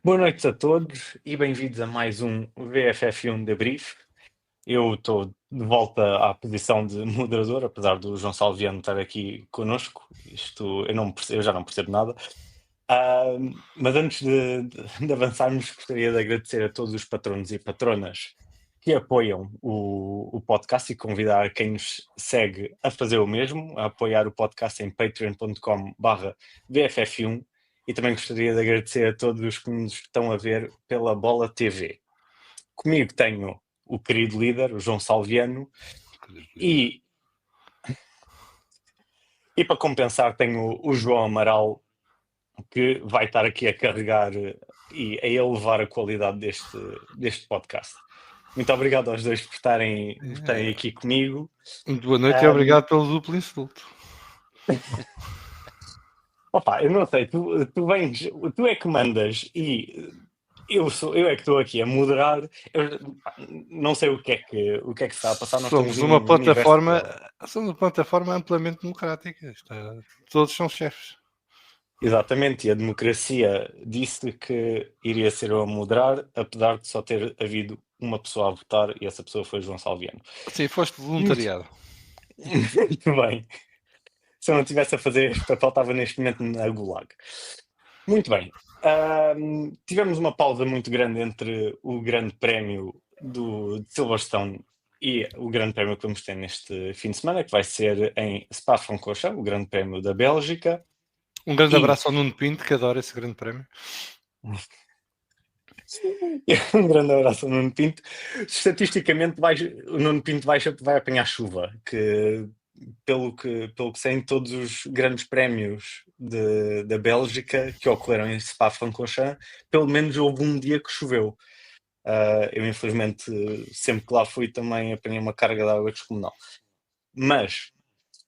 Boa noite a todos e bem-vindos a mais um VFF1 Debrief. Eu estou de volta à posição de moderador, apesar do João Salviano estar aqui connosco. Isto eu já não percebo nada. Mas antes de avançarmos, gostaria de agradecer a todos os patronos e patronas que apoiam o podcast e convidar quem nos segue a fazer o mesmo, a apoiar o podcast em patreon.com/VFF1. E também gostaria de agradecer a todos os que nos estão a ver pela Bola TV. Comigo tenho o querido líder, o João Salviano, e para compensar tenho o João Amaral, que vai estar aqui a carregar e a elevar a qualidade deste podcast. Muito obrigado aos dois por estarem aqui comigo. Muito boa noite e obrigado pelo duplo insulto. Opa, eu não sei, tu é que mandas e eu é que estou aqui a moderar. Eu não sei o que é que está a passar. Nós Somos estamos uma num plataforma, universo democrática. Todos são chefes. Exatamente, e a democracia disse que iria ser eu a moderar, apesar de só ter havido uma pessoa a votar e essa pessoa foi João Salviano. Sim, foste voluntariado. Muito bem. Se eu não estivesse a fazer este papel, estava neste momento na Gulag. Muito bem. Tivemos uma pausa muito grande entre o Grande Prémio de Silverstone e o Grande Prémio que vamos ter neste fim de semana, que vai ser em Spa-Francorchamps, o Grande Prémio da Bélgica. Um grande abraço ao Nuno Pinto, que adora esse Grande Prémio. Um grande abraço ao Nuno Pinto. Estatisticamente, o Nuno Pinto vai apanhar chuva, que pelo que sei, em todos os grandes prémios da Bélgica que ocorreram em Spa-Francorchamps, pelo menos houve um dia que choveu. Eu, infelizmente, sempre que lá fui, também apanhei uma carga de água descomunal. Mas,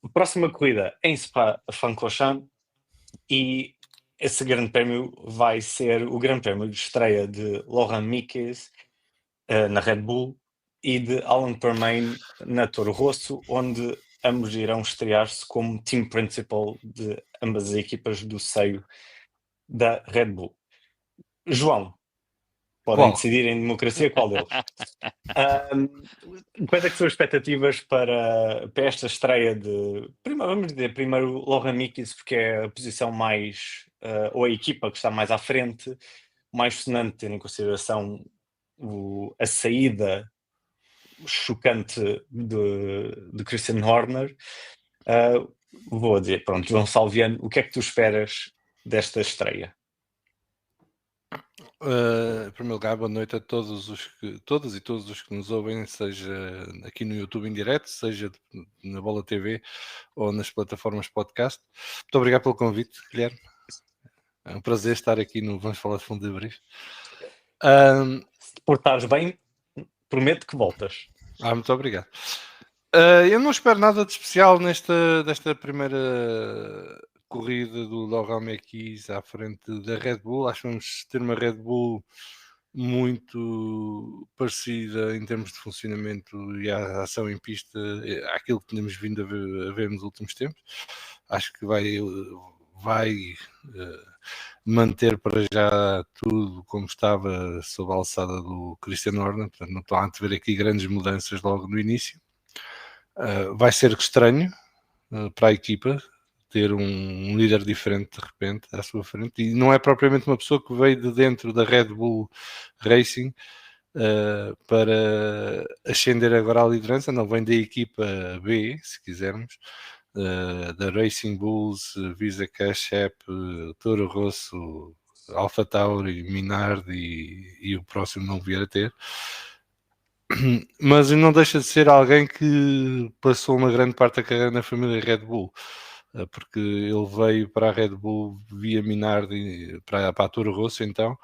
a próxima corrida em Spa-Francorchamps, e esse grande prémio vai ser o grande prémio de estreia de Laurent Mekies na Red Bull e de Alan Permane na Toro Rosso, onde ambos irão estrear-se como team principal de ambas as equipas do seio da Red Bull. João, podem decidir em democracia qual deles. Quais é que são as expectativas para esta estreia vamos dizer primeiro Laurent Mekies, porque é a posição mais, ou a equipa que está mais à frente, mais sonante, tendo em consideração a saída chocante de Christian Horner. Vou dizer, pronto, João Salviano, o que é que tu esperas desta estreia? Em primeiro lugar, boa noite a todas e todos os que nos ouvem, seja aqui no YouTube em direto, seja na Bola TV ou nas plataformas podcast. Muito obrigado pelo convite, Guilherme. É um prazer estar aqui no Vamos Falar de Fundo de Brief. Se te portares bem, prometo que voltas. Muito obrigado. Eu não espero nada de especial desta primeira corrida do Laurent Mekies à frente da Red Bull. Acho que vamos ter uma Red Bull muito parecida em termos de funcionamento e a ação em pista àquilo que temos vindo a ver nos últimos tempos. Acho que vai manter para já tudo como estava sob a alçada do Christian Horner, portanto não estou a antever aqui grandes mudanças logo no início. Vai ser estranho para a equipa ter um líder diferente de repente à sua frente, e não é propriamente uma pessoa que veio de dentro da Red Bull Racing para ascender agora à liderança, não vem da equipa B, se quisermos, da Racing Bulls, Visa Cash App, Toro Rosso, Alpha Tauri, Minardi e o próximo não vier a ter. Mas não deixa de ser alguém que passou uma grande parte da carreira na família Red Bull, porque ele veio para a Red Bull via Minardi para a Toro Rosso, então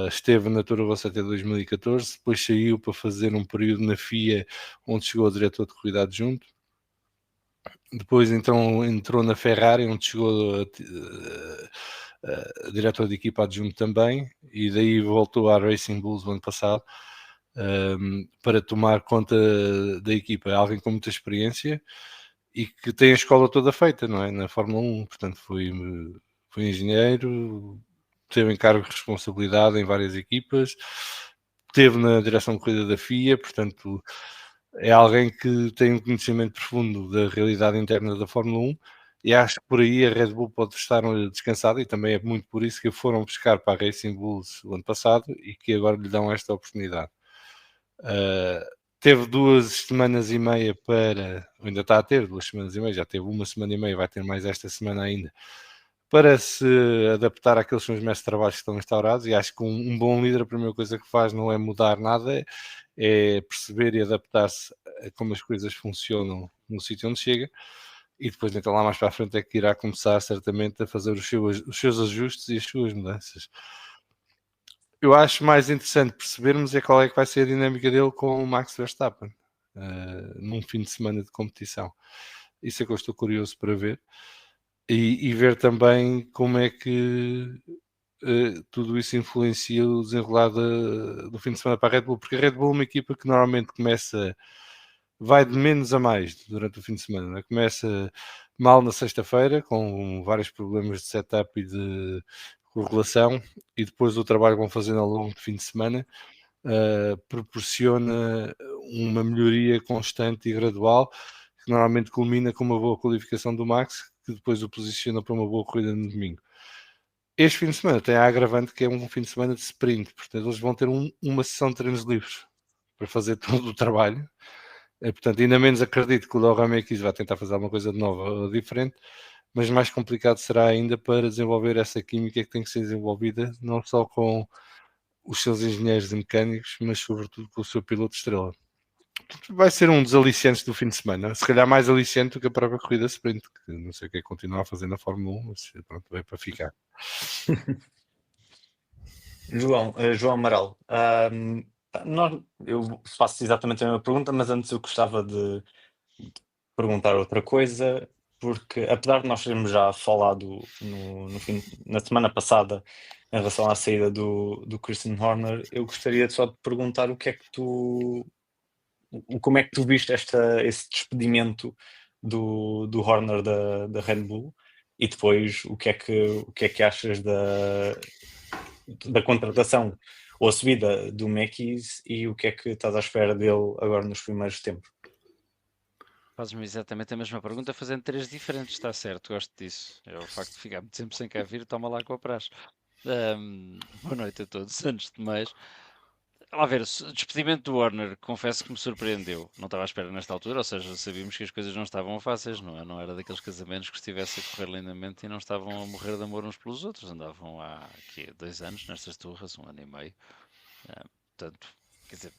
esteve na Toro Rosso até 2014, depois saiu para fazer um período na FIA onde chegou a diretor de corrida adjunto, depois então entrou na Ferrari onde chegou a diretor de equipa adjunto também, e daí voltou à Racing Bulls no ano passado para tomar conta da equipa. É alguém com muita experiência e que tem a escola toda feita, não é? Na Fórmula 1, portanto foi engenheiro, teve em cargo de responsabilidade em várias equipas, esteve na direção de corrida da FIA, portanto é alguém que tem um conhecimento profundo da realidade interna da Fórmula 1 e acho que por aí a Red Bull pode estar descansada e também é muito por isso que foram buscar para a Racing Bulls o ano passado e que agora lhe dão esta oportunidade. Teve 2 semanas e meia para, ainda está a ter 2 semanas e meia, já teve 1 semana e meia, vai ter mais esta semana ainda, para se adaptar àqueles são os mestres de trabalho que estão instaurados e acho que um bom líder a primeira coisa que faz não é mudar nada, é perceber e adaptar-se a como as coisas funcionam no sítio onde chega e depois então lá mais para a frente é que irá começar certamente a fazer os seus ajustes e as suas mudanças. Eu acho mais interessante percebermos é qual é que vai ser a dinâmica dele com o Max Verstappen num fim de semana de competição. Isso é que eu estou curioso para ver e ver também como é que tudo isso influencia o desenrolar do fim de semana para a Red Bull, porque a Red Bull é uma equipa que normalmente vai de menos a mais durante o fim de semana, né? Começa mal na sexta-feira, com vários problemas de setup e de correlação, e depois o trabalho que vão fazendo ao longo do fim de semana proporciona uma melhoria constante e gradual, que normalmente culmina com uma boa qualificação do Max, que depois o posiciona para uma boa corrida no domingo. Este fim de semana tem a agravante que é um fim de semana de sprint, portanto eles vão ter uma sessão de treinos livres para fazer todo o trabalho. Portanto, ainda menos acredito que o Laurent Mekies vai tentar fazer alguma coisa de nova ou diferente, mas mais complicado será ainda para desenvolver essa química que tem que ser desenvolvida não só com os seus engenheiros e mecânicos, mas sobretudo com o seu piloto estrela. Vai ser um dos aliciantes do fim de semana, se calhar mais aliciante do que a própria corrida sprint, que não sei o que é continuar a fazer na Fórmula 1, mas pronto, veio para ficar. João Amaral, eu faço exatamente a mesma pergunta, mas antes eu gostava de perguntar outra coisa, porque apesar de nós termos já falado na semana passada em relação à saída do Christian Horner, eu gostaria só de perguntar o que é que como é que tu viste esse despedimento do Horner da Red Bull e depois o que é que achas da contratação ou a subida do Mekis e o que é que estás à espera dele agora nos primeiros tempos? Fazes-me exatamente a mesma pergunta, fazendo 3 diferentes, está certo, gosto disso. É o facto de ficar muito tempo sem cá vir, toma lá com a praxe. Boa noite a todos, antes de mais. Lá ver, o despedimento do Warner, confesso que me surpreendeu. Não estava à espera nesta altura, ou seja, sabíamos que as coisas não estavam fáceis, não é? Não era daqueles casamentos que estivesse a correr lindamente e não estavam a morrer de amor uns pelos outros. Andavam há 2 anos nestas turras, 1 ano e meio. Portanto, quer dizer,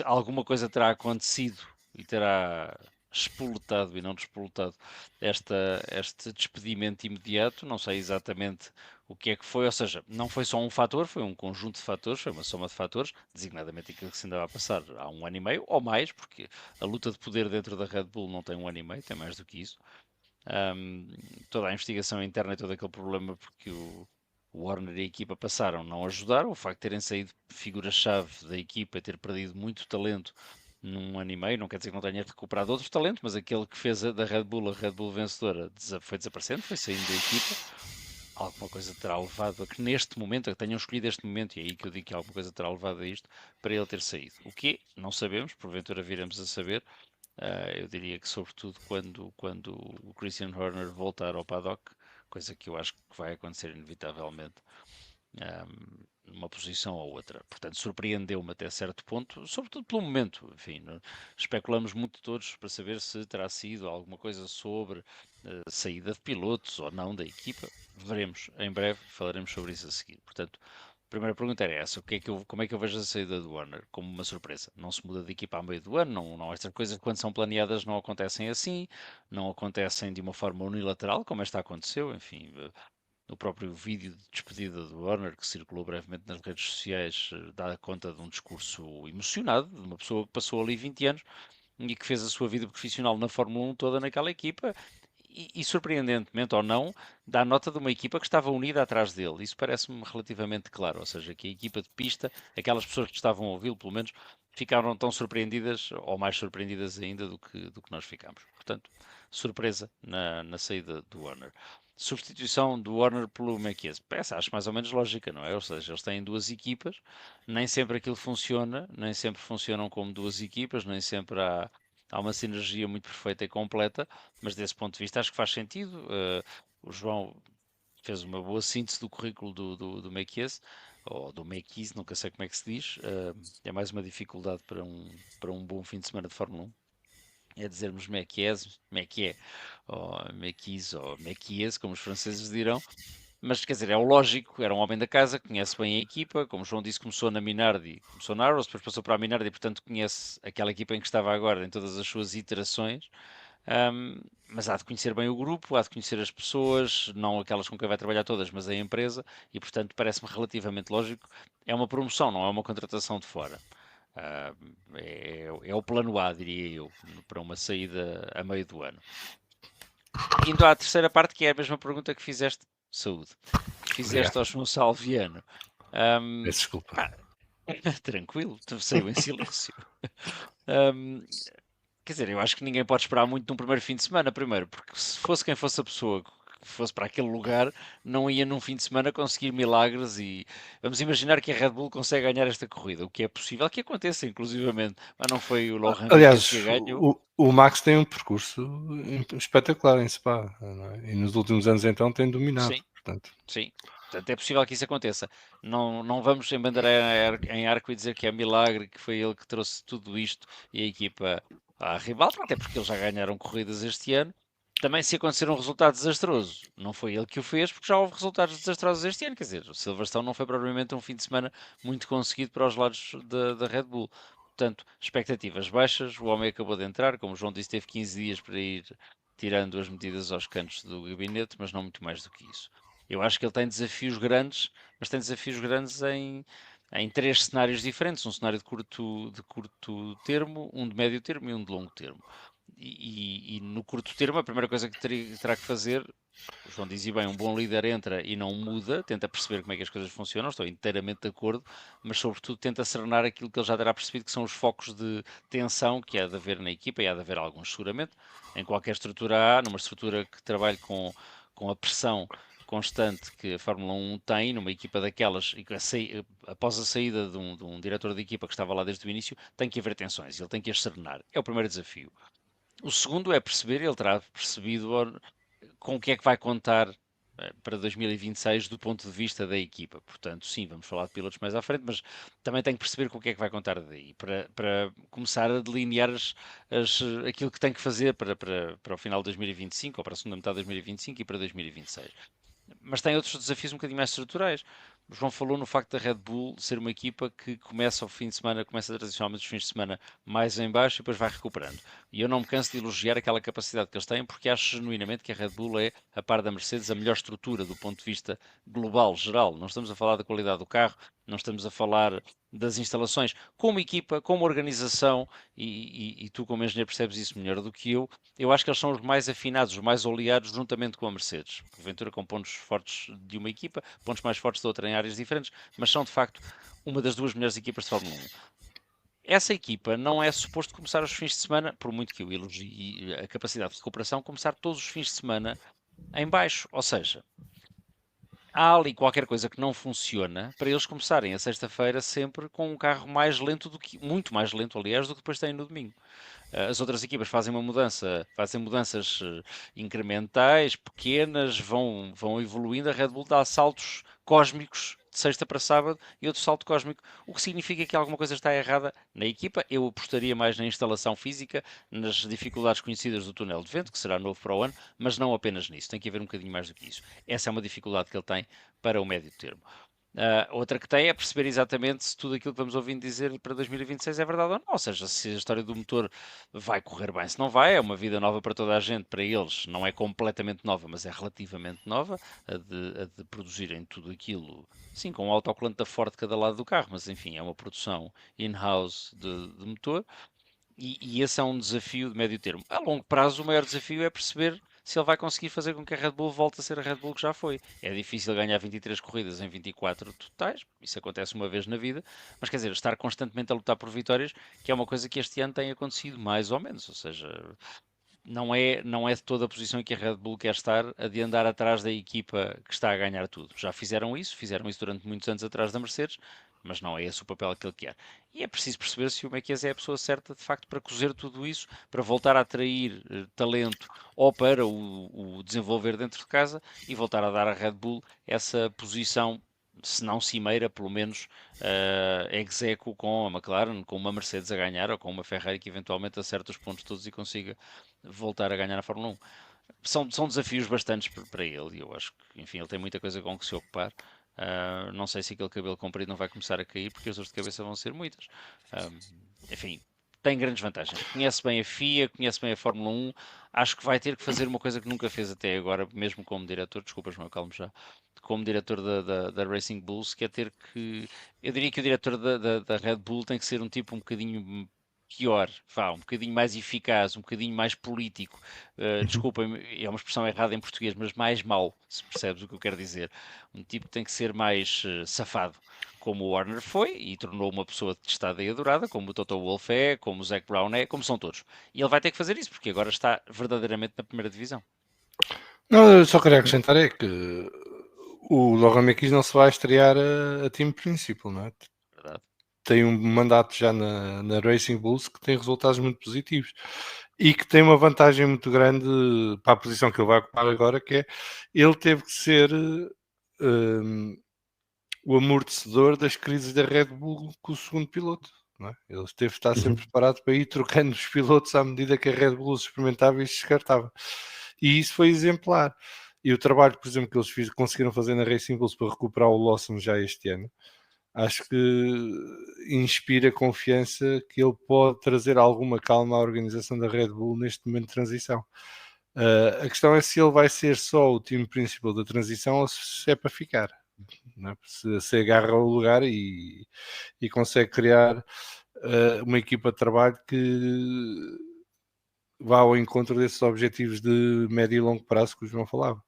alguma coisa terá acontecido e terá espoletado e não despoletado este despedimento imediato. Não sei exatamente o que é que foi, ou seja, não foi só um fator, foi um conjunto de fatores, foi uma soma de fatores, designadamente aquilo que se andava a passar há 1 ano e meio ou mais, porque a luta de poder dentro da Red Bull não tem 1 ano e meio, tem mais do que isso. Toda a investigação interna e todo aquele problema porque o Warner e a equipa passaram, não ajudaram. O facto de terem saído figuras-chave da equipa, ter perdido muito talento num ano e meio, não quer dizer que não tenha recuperado outro talento, mas aquele que fez da Red Bull a Red Bull vencedora foi desaparecendo, foi saindo da equipa. Alguma coisa terá levado a que neste momento, a que tenham escolhido este momento, e é aí que eu digo que alguma coisa terá levado a isto, para ele ter saído. O que não sabemos, porventura viremos a saber. Eu diria que sobretudo quando o Christian Horner voltar ao paddock, coisa que eu acho que vai acontecer inevitavelmente, numa posição ou outra. Portanto, surpreendeu-me até certo ponto, sobretudo pelo momento. Enfim, especulamos muito todos para saber se terá sido alguma coisa sobre saída de pilotos ou não da equipa. Veremos em breve, falaremos sobre isso a seguir. Portanto, a primeira pergunta era essa: como é que eu vejo a saída do Warner? Como uma surpresa. Não se muda de equipa a meio do ano, não, estas coisas quando são planeadas não acontecem assim, não acontecem de uma forma unilateral, como esta aconteceu. Enfim, o próprio vídeo de despedida do Warner, que circulou brevemente nas redes sociais, dá conta de um discurso emocionado, de uma pessoa que passou ali 20 anos e que fez a sua vida profissional na Fórmula 1 toda naquela equipa. E surpreendentemente ou não, dá nota de uma equipa que estava unida atrás dele. Isso parece-me relativamente claro. Ou seja, que a equipa de pista, aquelas pessoas que estavam a ouvi-lo, pelo menos, ficaram tão surpreendidas, ou mais surpreendidas ainda, do que nós ficámos. Portanto, surpresa na saída do Warner. substituição do Warner pelo Mekies. Essa acho mais ou menos lógica, não é? Ou seja, eles têm duas equipas, nem sempre aquilo funciona, nem sempre funcionam como duas equipas, nem sempre há uma sinergia muito perfeita e completa, mas desse ponto de vista acho que faz sentido. O João fez uma boa síntese do currículo do Mekies, ou do Mekies, nunca sei como é que se diz. É mais uma dificuldade para um bom fim de semana de Fórmula 1. É dizermos Mekies, Mekies, ou Mekies, ou Mekies, como os franceses dirão. Mas quer dizer, é o lógico, era um homem da casa, conhece bem a equipa, como o João disse, começou na Minardi, começou na Arrows, depois passou para a Minardi, portanto conhece aquela equipa em que estava agora, em todas as suas iterações. Mas há de conhecer bem o grupo, há de conhecer as pessoas, não aquelas com quem vai trabalhar todas, mas a empresa, e portanto parece-me relativamente lógico. É uma promoção, não é uma contratação de fora. É o plano A, diria eu, para uma saída a meio do ano. Indo à terceira parte, que é a mesma pergunta que fizeste, saúde, que fizeste ao João Salviano. Peço desculpa. Pá, tranquilo, saiu em silêncio. Quer dizer, eu acho que ninguém pode esperar muito num primeiro fim de semana, primeiro, porque se fosse quem fosse a pessoa que fosse para aquele lugar, não ia num fim de semana conseguir milagres e vamos imaginar que a Red Bull consegue ganhar esta corrida, o que é possível que aconteça, inclusivamente, mas não foi o Laurent Vigas que Aliás, a ganhou. o Max tem um percurso espetacular em Spa, não é? E nos últimos anos então tem dominado, Sim, portanto. sim. Portanto, é possível que isso aconteça. Não vamos embandeirar em arco e dizer que é milagre, que foi ele que trouxe tudo isto e a equipa à ribalta, até porque eles já ganharam corridas este ano. Também se acontecer um resultado desastroso, não foi ele que o fez, porque já houve resultados desastrosos este ano. Quer dizer, o Silverstone não foi propriamente um fim de semana muito conseguido para os lados da Red Bull. Portanto, expectativas baixas. O homem acabou de entrar, como o João disse, teve 15 dias para ir tirando as medidas aos cantos do gabinete, mas não muito mais do que isso. Eu acho que ele tem desafios grandes, mas tem desafios grandes em três cenários diferentes: um cenário de curto termo, um de médio termo e um de longo termo. E no curto termo, a primeira coisa que terá que fazer, o João dizia bem, um bom líder entra e não muda, tenta perceber como é que as coisas funcionam, estou inteiramente de acordo, mas sobretudo tenta serenar aquilo que ele já terá percebido que são os focos de tensão que há de haver na equipa, e há de haver alguns seguramente, em qualquer estrutura há, numa estrutura que trabalhe com a pressão constante que a Fórmula 1 tem, numa equipa daquelas, e que após a saída de um diretor de equipa que estava lá desde o início, tem que haver tensões, ele tem que as serenar. É o primeiro desafio. O segundo é perceber, ele terá percebido com o que é que vai contar para 2026 do ponto de vista da equipa. Portanto, sim, vamos falar de pilotos mais à frente, mas também tem que perceber com o que é que vai contar daí, para começar a delinear aquilo que tem que fazer para o final de 2025, ou para a segunda metade de 2025 e para 2026. Mas tem outros desafios um bocadinho mais estruturais. O João falou no facto da Red Bull ser uma equipa que começa o fim de semana, começa tradicionalmente os fins de semana mais em baixo e depois vai recuperando. E eu não me canso de elogiar aquela capacidade que eles têm, porque acho genuinamente que a Red Bull é, a par da Mercedes, a melhor estrutura do ponto de vista global, geral. Não estamos a falar da qualidade do carro, não estamos a falar das instalações. Como equipa, como organização, e tu como engenheiro percebes isso melhor do que eu acho que eles são os mais afinados, os mais oleados, juntamente com a Mercedes. Porventura com pontos fortes de uma equipa, pontos mais fortes de outra em áreas diferentes, mas são de facto uma das duas melhores equipas de Fórmula 1. Essa equipa não é suposto começar os fins de semana, por muito que eu elogie a capacidade de recuperação, começar todos os fins de semana em baixo. Ou seja, há ali qualquer coisa que não funciona para eles começarem a sexta-feira sempre com um carro mais lento do que, muito mais lento, aliás, do que depois têm no domingo. As outras equipas fazem uma mudança, fazem mudanças incrementais, pequenas, vão evoluindo. A Red Bull dá saltos cósmicos de sexta para sábado e outro salto cósmico, o que significa que alguma coisa está errada na equipa. Eu apostaria mais na instalação física, nas dificuldades conhecidas do túnel de vento, que será novo para o ano, mas não apenas nisso. Tem que haver um bocadinho mais do que isso. Essa é uma dificuldade que ele tem para o médio termo. Outra que tem é perceber exatamente se tudo aquilo que vamos ouvindo dizer para 2026 é verdade ou não. Ou seja, se a história do motor vai correr bem, se não vai, é uma vida nova para toda a gente, para eles não é completamente nova, mas é relativamente nova, a de produzirem tudo aquilo, sim, com um autocolante da Ford de cada lado do carro, mas enfim, é uma produção in-house de motor. E esse é um desafio de médio termo. A longo prazo, o maior desafio é perceber se ele vai conseguir fazer com que a Red Bull volte a ser a Red Bull que já foi. É difícil ganhar 23 corridas em 24 totais, isso acontece uma vez na vida, mas quer dizer, estar constantemente a lutar por vitórias, que é uma coisa que este ano tem acontecido mais ou menos, ou seja, não é de toda a posição em que a Red Bull quer estar a de andar atrás da equipa que está a ganhar tudo. Já fizeram isso durante muitos anos atrás da Mercedes, mas não é esse o papel que ele quer. E é preciso perceber se o Mekies é a pessoa certa, de facto, para cozer tudo isso, para voltar a atrair talento ou para o desenvolver dentro de casa e voltar a dar à Red Bull essa posição, se não cimeira, pelo menos execo com a McLaren, com uma Mercedes a ganhar ou com uma Ferrari que eventualmente acerte os pontos todos e consiga voltar a ganhar a Fórmula 1. São desafios bastantes para ele e eu acho que, enfim, ele tem muita coisa com que se ocupar. Não sei se aquele cabelo comprido não vai começar a cair porque as dores de cabeça vão ser muitas. Enfim, tem grandes vantagens. Conhece bem a FIA, conhece bem a Fórmula 1. Acho que vai ter que fazer uma coisa que nunca fez até agora, mesmo como diretor. Desculpas, meu calmo já. Como diretor da Racing Bulls, que é ter que. Eu diria que o diretor da Red Bull tem que ser um tipo um bocadinho pior, um bocadinho mais eficaz, um bocadinho mais político. Desculpem, é uma expressão errada em português, mas mais mau, se percebes o que eu quero dizer. Um tipo que tem que ser mais safado, como o Warner foi e tornou uma pessoa detestada e adorada, como o Toto Wolff é, como o Zac Brown é, como são todos. E ele vai ter que fazer isso, porque agora está verdadeiramente na primeira divisão. Não, eu só queria acrescentar é que o Logan McKees não se vai estrear a time principal, não é? Verdade. Tem um mandato já na Racing Bulls que tem resultados muito positivos e que tem uma vantagem muito grande para a posição que ele vai ocupar agora, que é ele teve que ser o amortecedor das crises da Red Bull com o segundo piloto. Não é? Ele teve que estar sempre preparado para ir trocando os pilotos à medida que a Red Bull se experimentava e se descartava. E isso foi exemplar. E o trabalho, por exemplo, que eles conseguiram fazer na Racing Bulls para recuperar o Lawson já este ano, acho que inspira confiança que ele pode trazer alguma calma à organização da Red Bull neste momento de transição. A questão é se ele vai ser só o time principal da transição ou se é para ficar. Não é? Se agarra o lugar e consegue criar uma equipa de trabalho que vá ao encontro desses objetivos de médio e longo prazo que o João falava.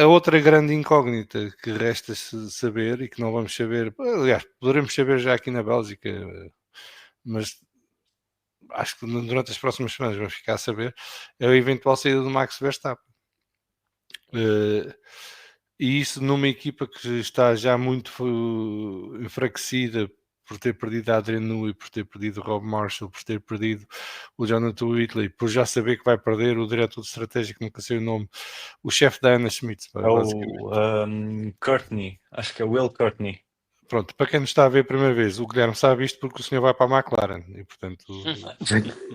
A outra grande incógnita que resta saber e que não vamos saber, aliás, poderemos saber já aqui na Bélgica, mas acho que durante as próximas semanas vamos ficar a saber, é a eventual saída do Max Verstappen. E isso numa equipa que está já muito enfraquecida por ter perdido a Adrian Newey, por ter perdido o Rob Marshall, por ter perdido o Jonathan Whitley, por já saber que vai perder o diretor estratégico, nunca sei o nome, o chefe da Anna Schmidt. É o Courtney, acho que é o Will Courtney. Pronto, para quem nos está a ver a primeira vez, o Guilherme sabe isto porque o senhor vai para a McLaren e, portanto,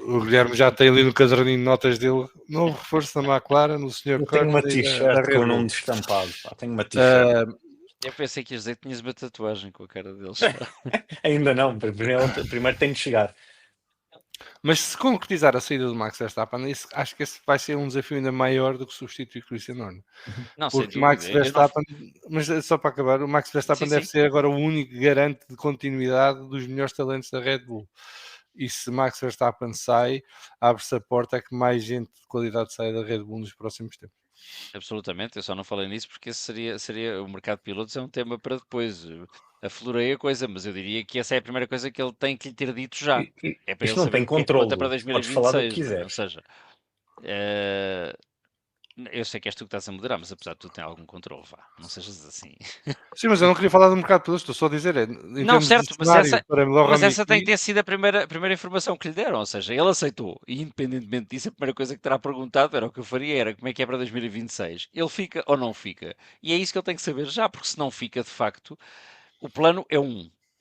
o Guilherme já tem ali no caderninho de notas dele, novo reforço da McLaren, o senhor Eu tenho uma Courtney t-shirt com o nome estampado. Tenho uma t-shirt. Eu pensei que ias dizer que tinhas uma tatuagem com a cara deles. Ainda não, primeiro tem de chegar. Mas se concretizar a saída do Max Verstappen, acho que esse vai ser um desafio ainda maior do que substituir Christian Horner. Não, porque sem Max dúvida. Verstappen, mas só para acabar, o Max Verstappen Sim, deve sim. ser agora o único garante de continuidade dos melhores talentos da Red Bull. E se Max Verstappen sai, abre-se a porta a que mais gente de qualidade saia da Red Bull nos próximos tempos. Absolutamente, eu só não falei nisso porque esse seria o mercado de pilotos é um tema para depois. Aflorei a coisa, mas eu diria que essa é a primeira coisa que ele tem que lhe ter dito já. É para Isto ele não saber tem o que é que conta para controlo. Podes falar do que 2026, não é? Ou quiseres. seja, eu sei que és tu que estás a moderar, mas apesar de tudo tem algum controle, vá. Não sejas assim. Sim, mas eu não queria falar do mercado de pilotos, estou só a dizer, em Não, termos certo, de cenário para mas essa tem que Mickey, ter sido a primeira informação que lhe deram, ou seja, ele aceitou, e independentemente disso, a primeira coisa que terá perguntado era o que eu faria, era como é que é para 2026. Ele fica ou não fica? E é isso que ele tem que saber já, porque se não fica, de facto, o plano é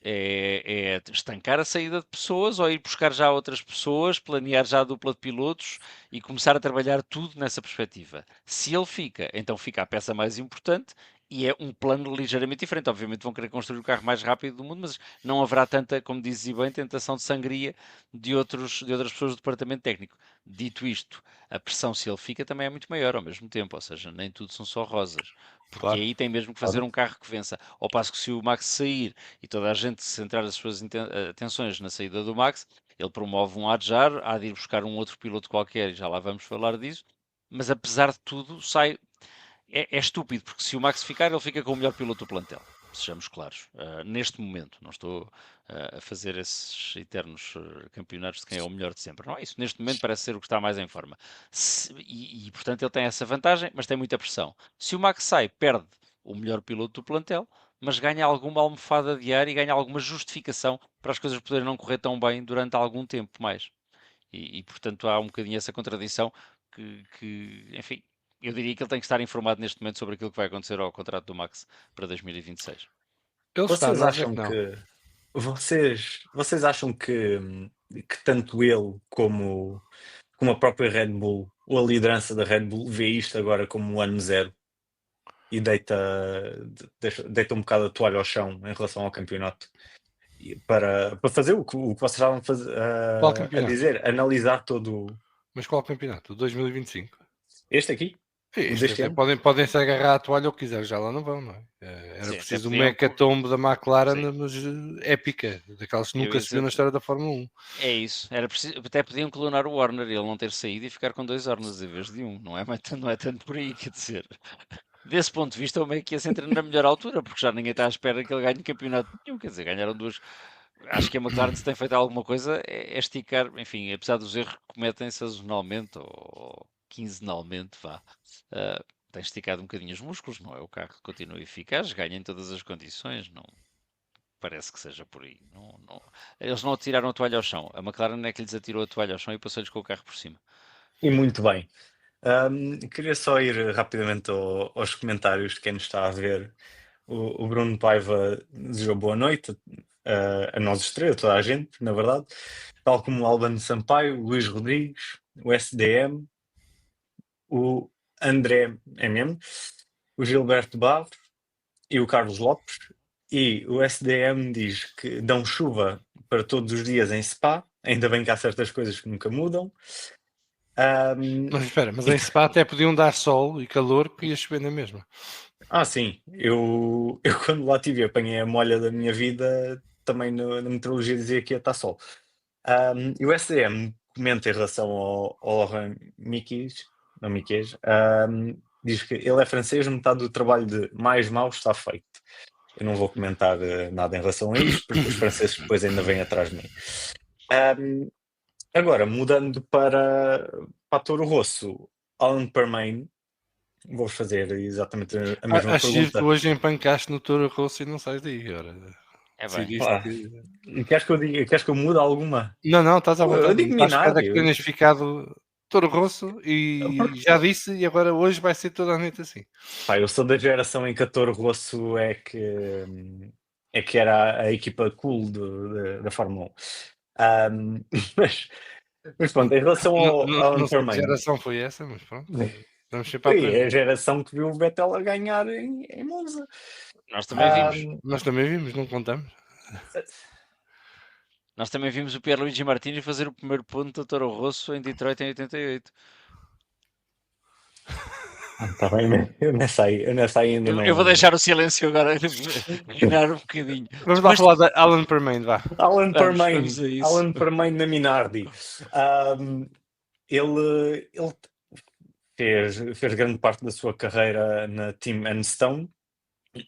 é estancar a saída de pessoas ou ir buscar já outras pessoas, planear já a dupla de pilotos e começar a trabalhar tudo nessa perspectiva. Se ele fica, então fica a peça mais importante e é um plano ligeiramente diferente. Obviamente vão querer construir o carro mais rápido do mundo, mas não haverá tanta, como dizes bem, tentação de sangria de outras pessoas do departamento técnico. Dito isto, a pressão, se ele fica, também é muito maior ao mesmo tempo, ou seja, nem tudo são só rosas. Porque claro, aí tem mesmo que fazer um carro que vença. Ao passo que se o Max sair e toda a gente centrar as suas atenções na saída do Max, ele promove um adjar, há de ir buscar um outro piloto qualquer, e já lá vamos falar disso, mas apesar de tudo, é estúpido, porque se o Max ficar, ele fica com o melhor piloto do plantel. sejamos claros. Neste momento, não estou a fazer esses eternos campeonatos de quem é o melhor de sempre. Não é isso. Neste momento parece ser o que está mais em forma. Portanto, ele tem essa vantagem, mas tem muita pressão. Se o Max sai, perde o melhor piloto do plantel, mas ganha alguma almofada de ar e ganha alguma justificação para as coisas poderem não correr tão bem durante algum tempo mais. Portanto, há um bocadinho essa contradição enfim, eu diria que ele tem que estar informado neste momento sobre aquilo que vai acontecer ao contrato do Max para 2026. Ele está, Vocês nós é que acham não. que vocês acham que tanto ele como a própria Red Bull, ou a liderança da Red Bull, vê isto agora como o ano zero e deita um bocado a toalha ao chão em relação ao campeonato? Para fazer o que vocês estavam Qual a campeonato? dizer, analisar todo Mas qual campeonato? O 2025? este aqui, o Isto deste até ano. podem se agarrar à toalha o que quiser, já lá não vão, não é? Era Sim, até preciso uma podiam. hecatombe da McLaren, Sim. mas épica, daquelas que Eu nunca ia se viu na dizer- história da Fórmula 1. É isso. Era preciso, até podiam clonar o Warner e ele não ter saído e ficar com 2 Warners em vez de um. Não é, não é tanto por aí, quer dizer. Desse ponto de vista, o meio que ia se entrar na melhor altura, porque já ninguém está à espera que ele ganhe campeonato nenhum. Quer dizer, ganharam duas. Acho que a McLaren, se tem feito alguma coisa, é esticar, enfim, apesar dos erros que cometem sazonalmente ou quinzenalmente, vá, tem esticado um bocadinho os músculos, não é? O carro continua eficaz, ganha em todas as condições, não parece que seja por aí. Eles não atiraram a toalha ao chão. A McLaren é que lhes atirou a toalha ao chão e passou-lhes com o carro por cima. E muito bem. Queria só ir rapidamente aos comentários de quem nos está a ver. O Bruno Paiva desejou boa noite a nós três, a toda a gente, na verdade. Tal como o Albano Sampaio, o Luís Rodrigues, o SDM, o André MM, o Gilberto Bavro e o Carlos Lopes. E o SDM diz que dão chuva para todos os dias em Spa. Ainda bem que há certas coisas que nunca mudam. Mas espera, mas em Spa até podiam dar sol e calor que ia chover na mesma. Sim, eu quando lá estive, apanhei a molha da minha vida, também na meteorologia dizia que ia estar sol. E o SDM comenta em relação ao Laurent Miquis, não Miquis, diz que ele é francês, metade do trabalho de mais mau está feito. Eu não vou comentar nada em relação a isto, porque os franceses depois ainda vêm atrás de mim. Agora, mudando para Toro Rosso, Alan Permain, vou fazer exatamente a mesma Acho que pergunta. tu hoje empancaste no Toro Rosso e não sais daí, ora. É bem. Decidiste que... Queres que eu diga, queres que eu mude alguma? Não, estás à Eu vontade. digo Estás à espera Minardi. que tenhas ficado Toro Rosso e já disse, e agora hoje vai ser toda a noite assim. Pá, eu sou da geração em que a Toro Rosso é que era a equipa cool da Fórmula 1. Mas pronto, em relação ao Não Alan sei que Permain, geração foi essa, mas pronto. Vamos sempre à foi a frente. geração que viu o Vettel a ganhar em Monza. Nós também vimos. Nós também vimos, não contamos. Nós também vimos o Pierluigi Martini fazer o primeiro ponto da Toro Rosso em Detroit em 88. Tá bem, eu nessa aí ainda não. Eu vou deixar o silêncio agora reinar um bocadinho. Vamos lá falar da Alan Permain, vá. Alan Permain, vamos a isso. Alan Permain na Minardi. Ele fez grande parte da sua carreira na Team Enstone.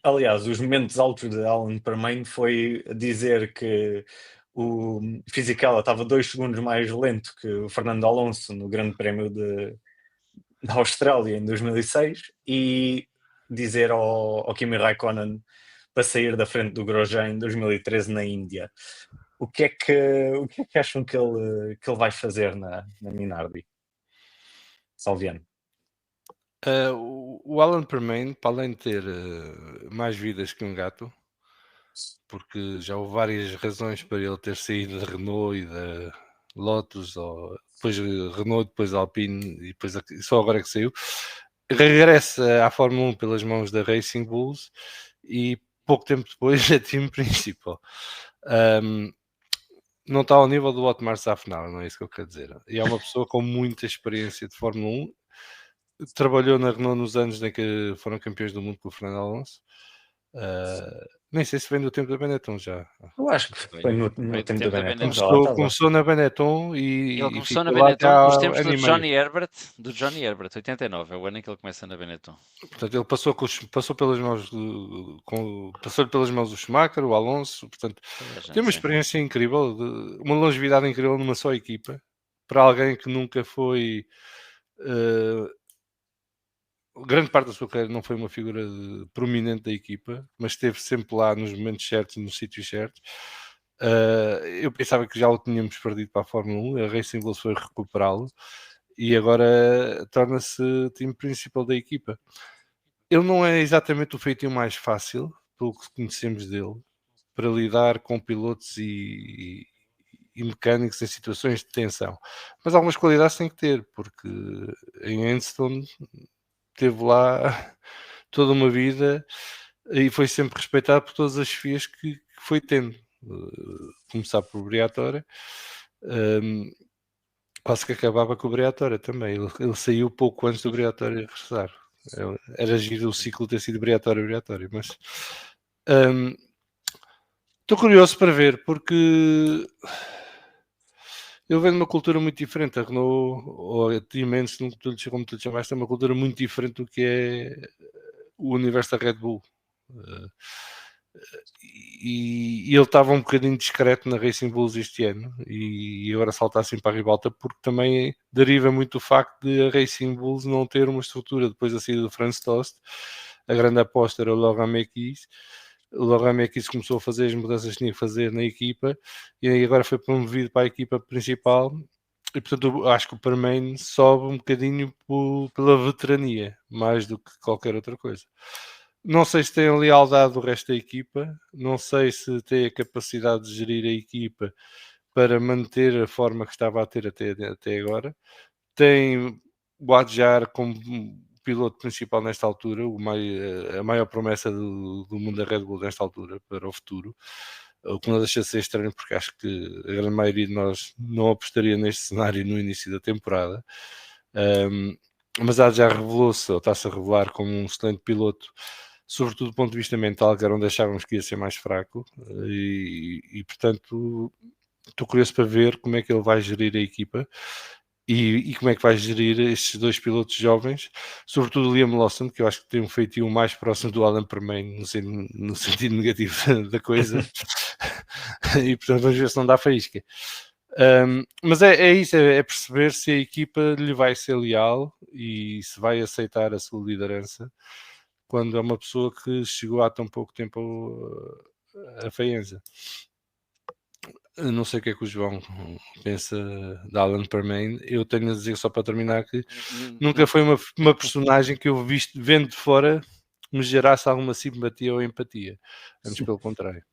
Aliás, os momentos altos de Alan Permain foi dizer que o Fisichella estava 2 segundos mais lento que o Fernando Alonso no Grande Prémio da Austrália em 2006 e dizer ao Kimi Raikkonen para sair da frente do Grosjean em 2013 na Índia. O que é que acham que ele vai fazer na Minardi? Salviano. O Alan Permain, para além de ter mais vidas que um gato, porque já houve várias razões para ele ter saído da Renault e da Lotus, ou depois Renault, depois Alpine e depois só agora que saiu, regressa à Fórmula 1 pelas mãos da Racing Bulls e pouco tempo depois a time principal. Não está ao nível do Otmar Safnauer, não é isso que eu quero dizer. E é uma pessoa com muita experiência de Fórmula 1. Trabalhou na Renault nos anos em que foram campeões do mundo com o Fernando Alonso. Nem sei se vem do tempo da Benetton já. Eu acho que foi no Veio do tempo tempo da da Benetton, já Benetton. lá estava. Começou na Benetton Ele e começou na ficou lá até Benetton nos há tempos ano do e meio. Johnny Herbert, 89, é o ano em que ele começa na Benetton. Portanto, ele passou pelas mãos passou-lhe pelas mãos o Schumacher, o Alonso, portanto, Toda a gente, tem uma sim. experiência incrível, uma longevidade incrível numa só equipa, para alguém que nunca foi grande parte da sua carreira não foi uma figura prominente da equipa, mas esteve sempre lá nos momentos certos e nos sítios certos. Eu pensava que já o tínhamos perdido para a Fórmula 1, a Racing Bulls foi recuperá-lo e agora torna-se time principal da equipa. Ele não é exatamente o feitio mais fácil, pelo que conhecemos dele, para lidar com pilotos e mecânicos em situações de tensão. Mas algumas qualidades tem que ter, porque em Enstone teve lá toda uma vida e foi sempre respeitado por todas as FIAs que foi tendo. Começar por Briatore, quase que acabava com o Briatore também. Ele saiu pouco antes do Briatore regressar. Era giro o ciclo ter sido Briatore, mas estou curioso para ver, porque eu venho de uma cultura muito diferente. A Renault, ou a Siemens, como tu lhe chamaste, é uma cultura muito diferente do que é o universo da Red Bull. E ele estava um bocadinho discreto na Racing Bulls este ano e agora salta assim para a ribalta, porque também deriva muito do facto de a Racing Bulls não ter uma estrutura depois da saída do Franz Tost. A grande aposta era o Laurent Mekies. O Laurent Mekies começou a fazer as mudanças que tinha que fazer na equipa e agora foi promovido para a equipa principal. E portanto acho que o Permain sobe um bocadinho pela veterania, mais do que qualquer outra coisa. Não sei se tem a lealdade do resto da equipa, não sei se tem a capacidade de gerir a equipa para manter a forma que estava a ter até agora. Tem o Adjar como piloto principal nesta altura, a maior promessa do mundo da Red Bull nesta altura para o futuro. O que não deixa de ser estranho, porque acho que a grande maioria de nós não apostaria neste cenário no início da temporada. Mas já revelou-se, ou está-se a revelar como um excelente piloto, sobretudo do ponto de vista mental, que era onde achávamos que ia ser mais fraco, e portanto estou curioso para ver como é que ele vai gerir a equipa e como é que vai gerir estes dois pilotos jovens, sobretudo o Liam Lawson, que eu acho que tem um feitio mais próximo do Alan Permain no sentido negativo da coisa, e portanto vamos ver se não dá faísca. Mas é isso, é perceber se a equipa lhe vai ser leal e se vai aceitar a sua liderança quando é uma pessoa que chegou há tão pouco tempo a Faenza. Não sei o que é que o João pensa da Alan Permain. Eu tenho a dizer só para terminar que nunca foi uma personagem que eu vendo de fora me gerasse alguma simpatia ou empatia. Antes pelo contrário.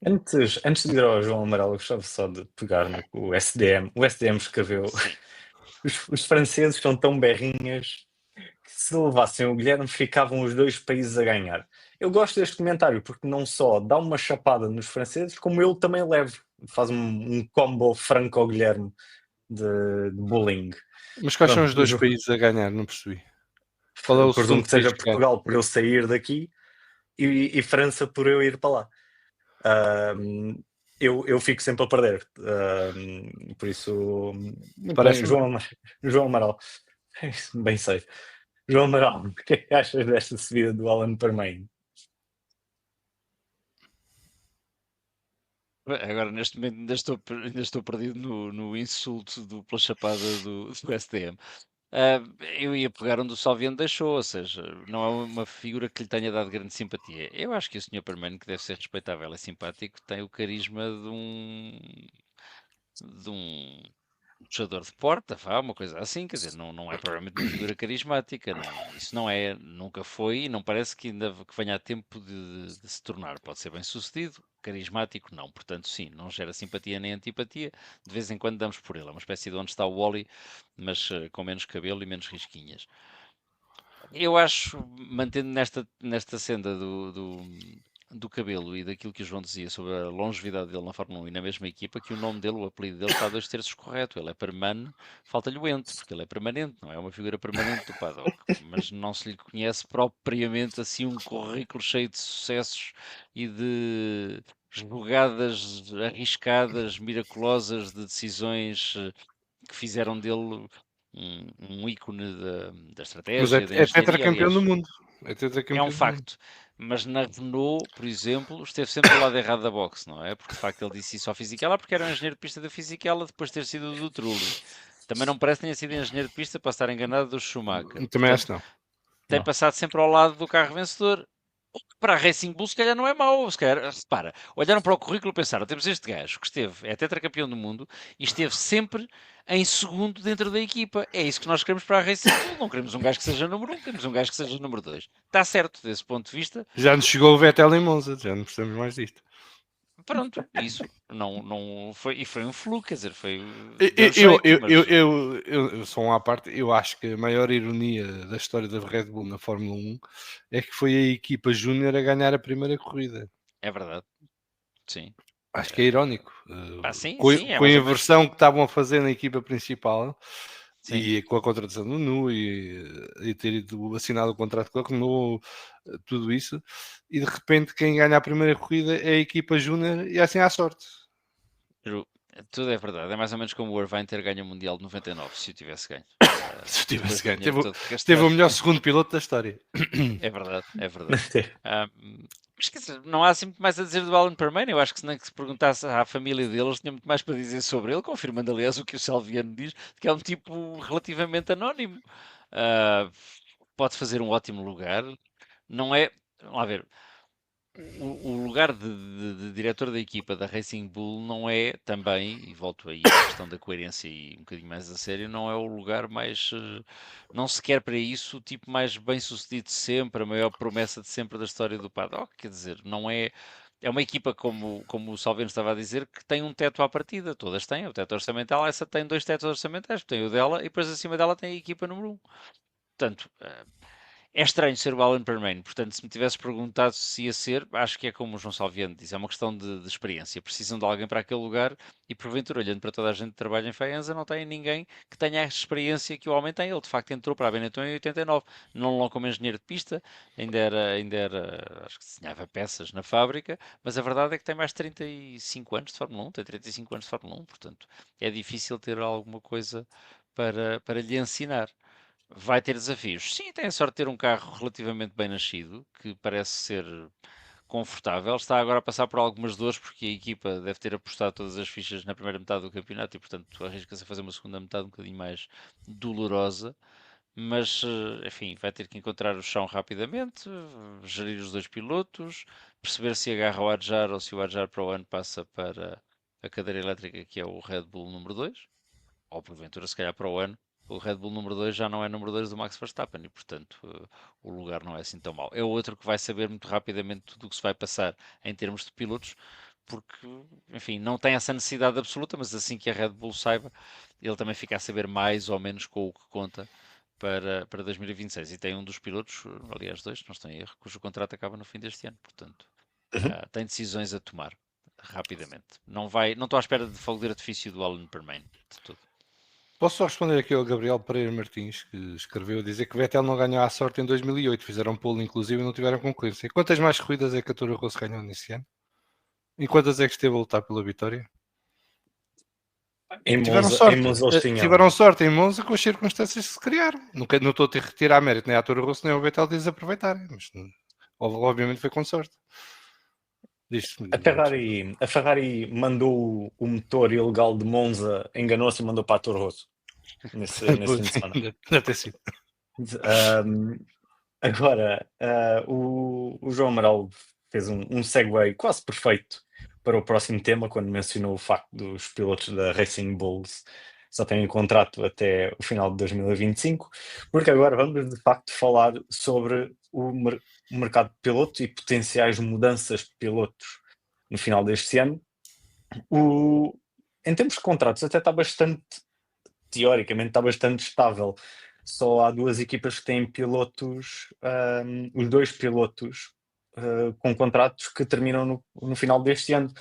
Antes de ir ao João Amaral, eu gostava só de pegar no que o SDM. O SDM escreveu: os franceses são tão berrinhas que se levassem o Guilherme ficavam os dois países a ganhar. Eu gosto deste comentário porque não só dá uma chapada nos franceses, como eu também levo. Faz um combo franco-Guilherme de bullying. Mas quais são Pronto, os dois países a ganhar? Não percebi. Qual é o presumo segundo que país seja que ganha? Portugal por eu sair daqui e França por eu ir para lá. Eu fico sempre a perder. Por isso, muito bem, Parece-me João Amaral. Bem sei. João Amaral, o que é que achas desta subida do Alan Permain? Agora, neste momento, ainda estou perdido no insulto pela chapada do STM. Eu ia pegar onde o Salviano deixou, ou seja, não é uma figura que lhe tenha dado grande simpatia. Eu acho que o Sr. Permane, que deve ser respeitável e simpático, tem o carisma de um puxador de porta, vá, uma coisa assim, quer dizer, não é provavelmente uma figura carismática, isso não é, nunca foi, e não parece que ainda que venha a tempo de se tornar. Pode ser bem sucedido, carismático não, portanto sim, não gera simpatia nem antipatia, de vez em quando damos por ele, é uma espécie de onde está o Wally, mas com menos cabelo e menos risquinhas. Eu acho, mantendo nesta senda do cabelo e daquilo que o João dizia sobre a longevidade dele na Fórmula 1 e na mesma equipa, que o nome dele, o apelido dele, está a 2/3 correto. Ele é permane, falta-lhe o ente, porque ele é permanente, não é uma figura permanente do paddock. Mas não se lhe conhece propriamente assim um currículo cheio de sucessos e de jogadas arriscadas, miraculosas, de decisões que fizeram dele um ícone da Mas estratégia, da é engenharia. tetracampeão do Aliás, mundo. É é um tetracampeão do mundo. facto. Mas na Renault, por exemplo, esteve sempre do lado errado da boxe, não é? Porque de facto ele disse isso ao Fisichella porque era um engenheiro de pista da Fisichella depois de ter sido do Trulli. Também não parece que tenha sido engenheiro de pista para estar enganado do Schumacher. Também acho Portanto, que não. tem Não. passado sempre ao lado do carro vencedor. O que para a Racing Bull, se calhar não é mau. Se calhar, repara, olharam para o currículo e pensaram: temos este gajo que esteve, é tetracampeão do mundo e esteve sempre em segundo dentro da equipa. É isso que nós queremos para a Racing Bull. Não queremos um gajo que seja número 1, queremos um gajo que seja número 2. Está certo desse ponto de vista. Já nos chegou o Vettel em Monza, já não precisamos mais disto. Pronto, isso não foi, e foi um fluke, quer dizer, foi Eu, deu jeito, eu, mas eu, eu, eu sou um à parte, eu acho que a maior ironia da história da Red Bull na Fórmula 1 é que foi a equipa júnior a ganhar a primeira corrida. é verdade, sim. Acho que é irónico. Sim, Com, sim, é com a mais ou menos. inversão que estavam a fazer na equipa principal Sim. e com a contratação do Nu e ter ido assinado o contrato com a Renault, tudo isso, e de repente quem ganha a primeira corrida é a equipa júnior e assim à sorte. Tudo é verdade. É mais ou menos como o Irvine ter ganho o Mundial de 99, se o tivesse ganho. Se tivesse Depois do ganho, dinheiro todo que teve gastaram. o melhor segundo piloto da história. É verdade, é verdade. Mas quer dizer, não há assim muito mais a dizer do Alan Permane. Eu acho que se nem que se perguntasse à família deles, tinha muito mais para dizer sobre ele, confirmando aliás o que o Salviano diz, que é um tipo relativamente anónimo. Ah, pode fazer um ótimo lugar. Não é. Vamos lá ver. O lugar de diretor da equipa da Racing Bull não é também, e volto aí à questão da coerência e um bocadinho mais a sério, não é o lugar mais. Não se quer para isso o tipo mais bem sucedido de sempre, a maior promessa de sempre da história do paddock. Quer dizer, não é. É uma equipa, como o Salvino estava a dizer, que tem um teto à partida. Todas têm, o teto orçamental, essa tem 2 tetos orçamentais. Tem o dela e depois acima dela tem a equipa número 1. Portanto, é estranho ser o Alan Permane, portanto, se me tivesse perguntado se ia ser, acho que é como o João Salviano diz, é uma questão de experiência. Precisam de alguém para aquele lugar e, porventura, olhando para toda a gente que trabalha em Faenza, não tem ninguém que tenha a experiência que o homem tem. Ele, de facto, entrou para a Benetton em 89, não logo como engenheiro de pista, acho que desenhava peças na fábrica, mas a verdade é que tem mais de 35 anos de Fórmula 1, tem 35 anos de Fórmula 1, portanto, é difícil ter alguma coisa para lhe ensinar. Vai ter desafios. Sim, tem a sorte de ter um carro relativamente bem nascido, que parece ser confortável. Está agora a passar por algumas dores, porque a equipa deve ter apostado todas as fichas na primeira metade do campeonato e, portanto, arrisca-se a fazer uma segunda metade um bocadinho mais dolorosa. Mas, enfim, vai ter que encontrar o chão rapidamente, gerir os dois pilotos, perceber se agarra o Adjar ou se o Adjar para o ano passa para a cadeira elétrica, que é o Red Bull número 2, ou porventura, se calhar para o ano o Red Bull número 2 já não é número 2 do Max Verstappen e, portanto, o lugar não é assim tão mau. É outro que vai saber muito rapidamente tudo o que se vai passar em termos de pilotos, porque, enfim, não tem essa necessidade absoluta, mas assim que a Red Bull saiba, ele também fica a saber mais ou menos com o que conta para 2026. E tem um dos pilotos, aliás, dois, não estou em erro, cujo contrato acaba no fim deste ano, portanto, tem decisões a tomar rapidamente. Não estou à espera de fogo de artifício do Alan Permane, de tudo. Posso só responder aqui ao Gabriel Pereira Martins, que escreveu a dizer que Vettel não ganhou a sorte em 2008, fizeram pole inclusive e não tiveram concorrência. E quantas mais corridas é que a Toro Rosso ganhou nesse ano? E quantas é que esteve a lutar pela vitória? Tiveram sorte em Monza com as circunstâncias que se criaram. Não estou a retirar mérito nem à Toro Rosso nem ao Vettel de desaproveitarem, mas obviamente foi com sorte. A Ferrari mandou o motor ilegal de Monza, enganou-se e mandou para a Toro Rosso nesse fim de semana. Deve ter sido. Agora, o João Amaral fez um segue quase perfeito para o próximo tema, quando mencionou o facto dos pilotos da Racing Bulls só têm contrato até o final de 2025, porque agora vamos de facto falar sobre o mercado de pilotos e potenciais mudanças de pilotos no final deste ano. Em termos de contratos, até está bastante, teoricamente, está bastante estável. Só há duas equipas que têm pilotos, os dois pilotos com contratos que terminam no final deste ano.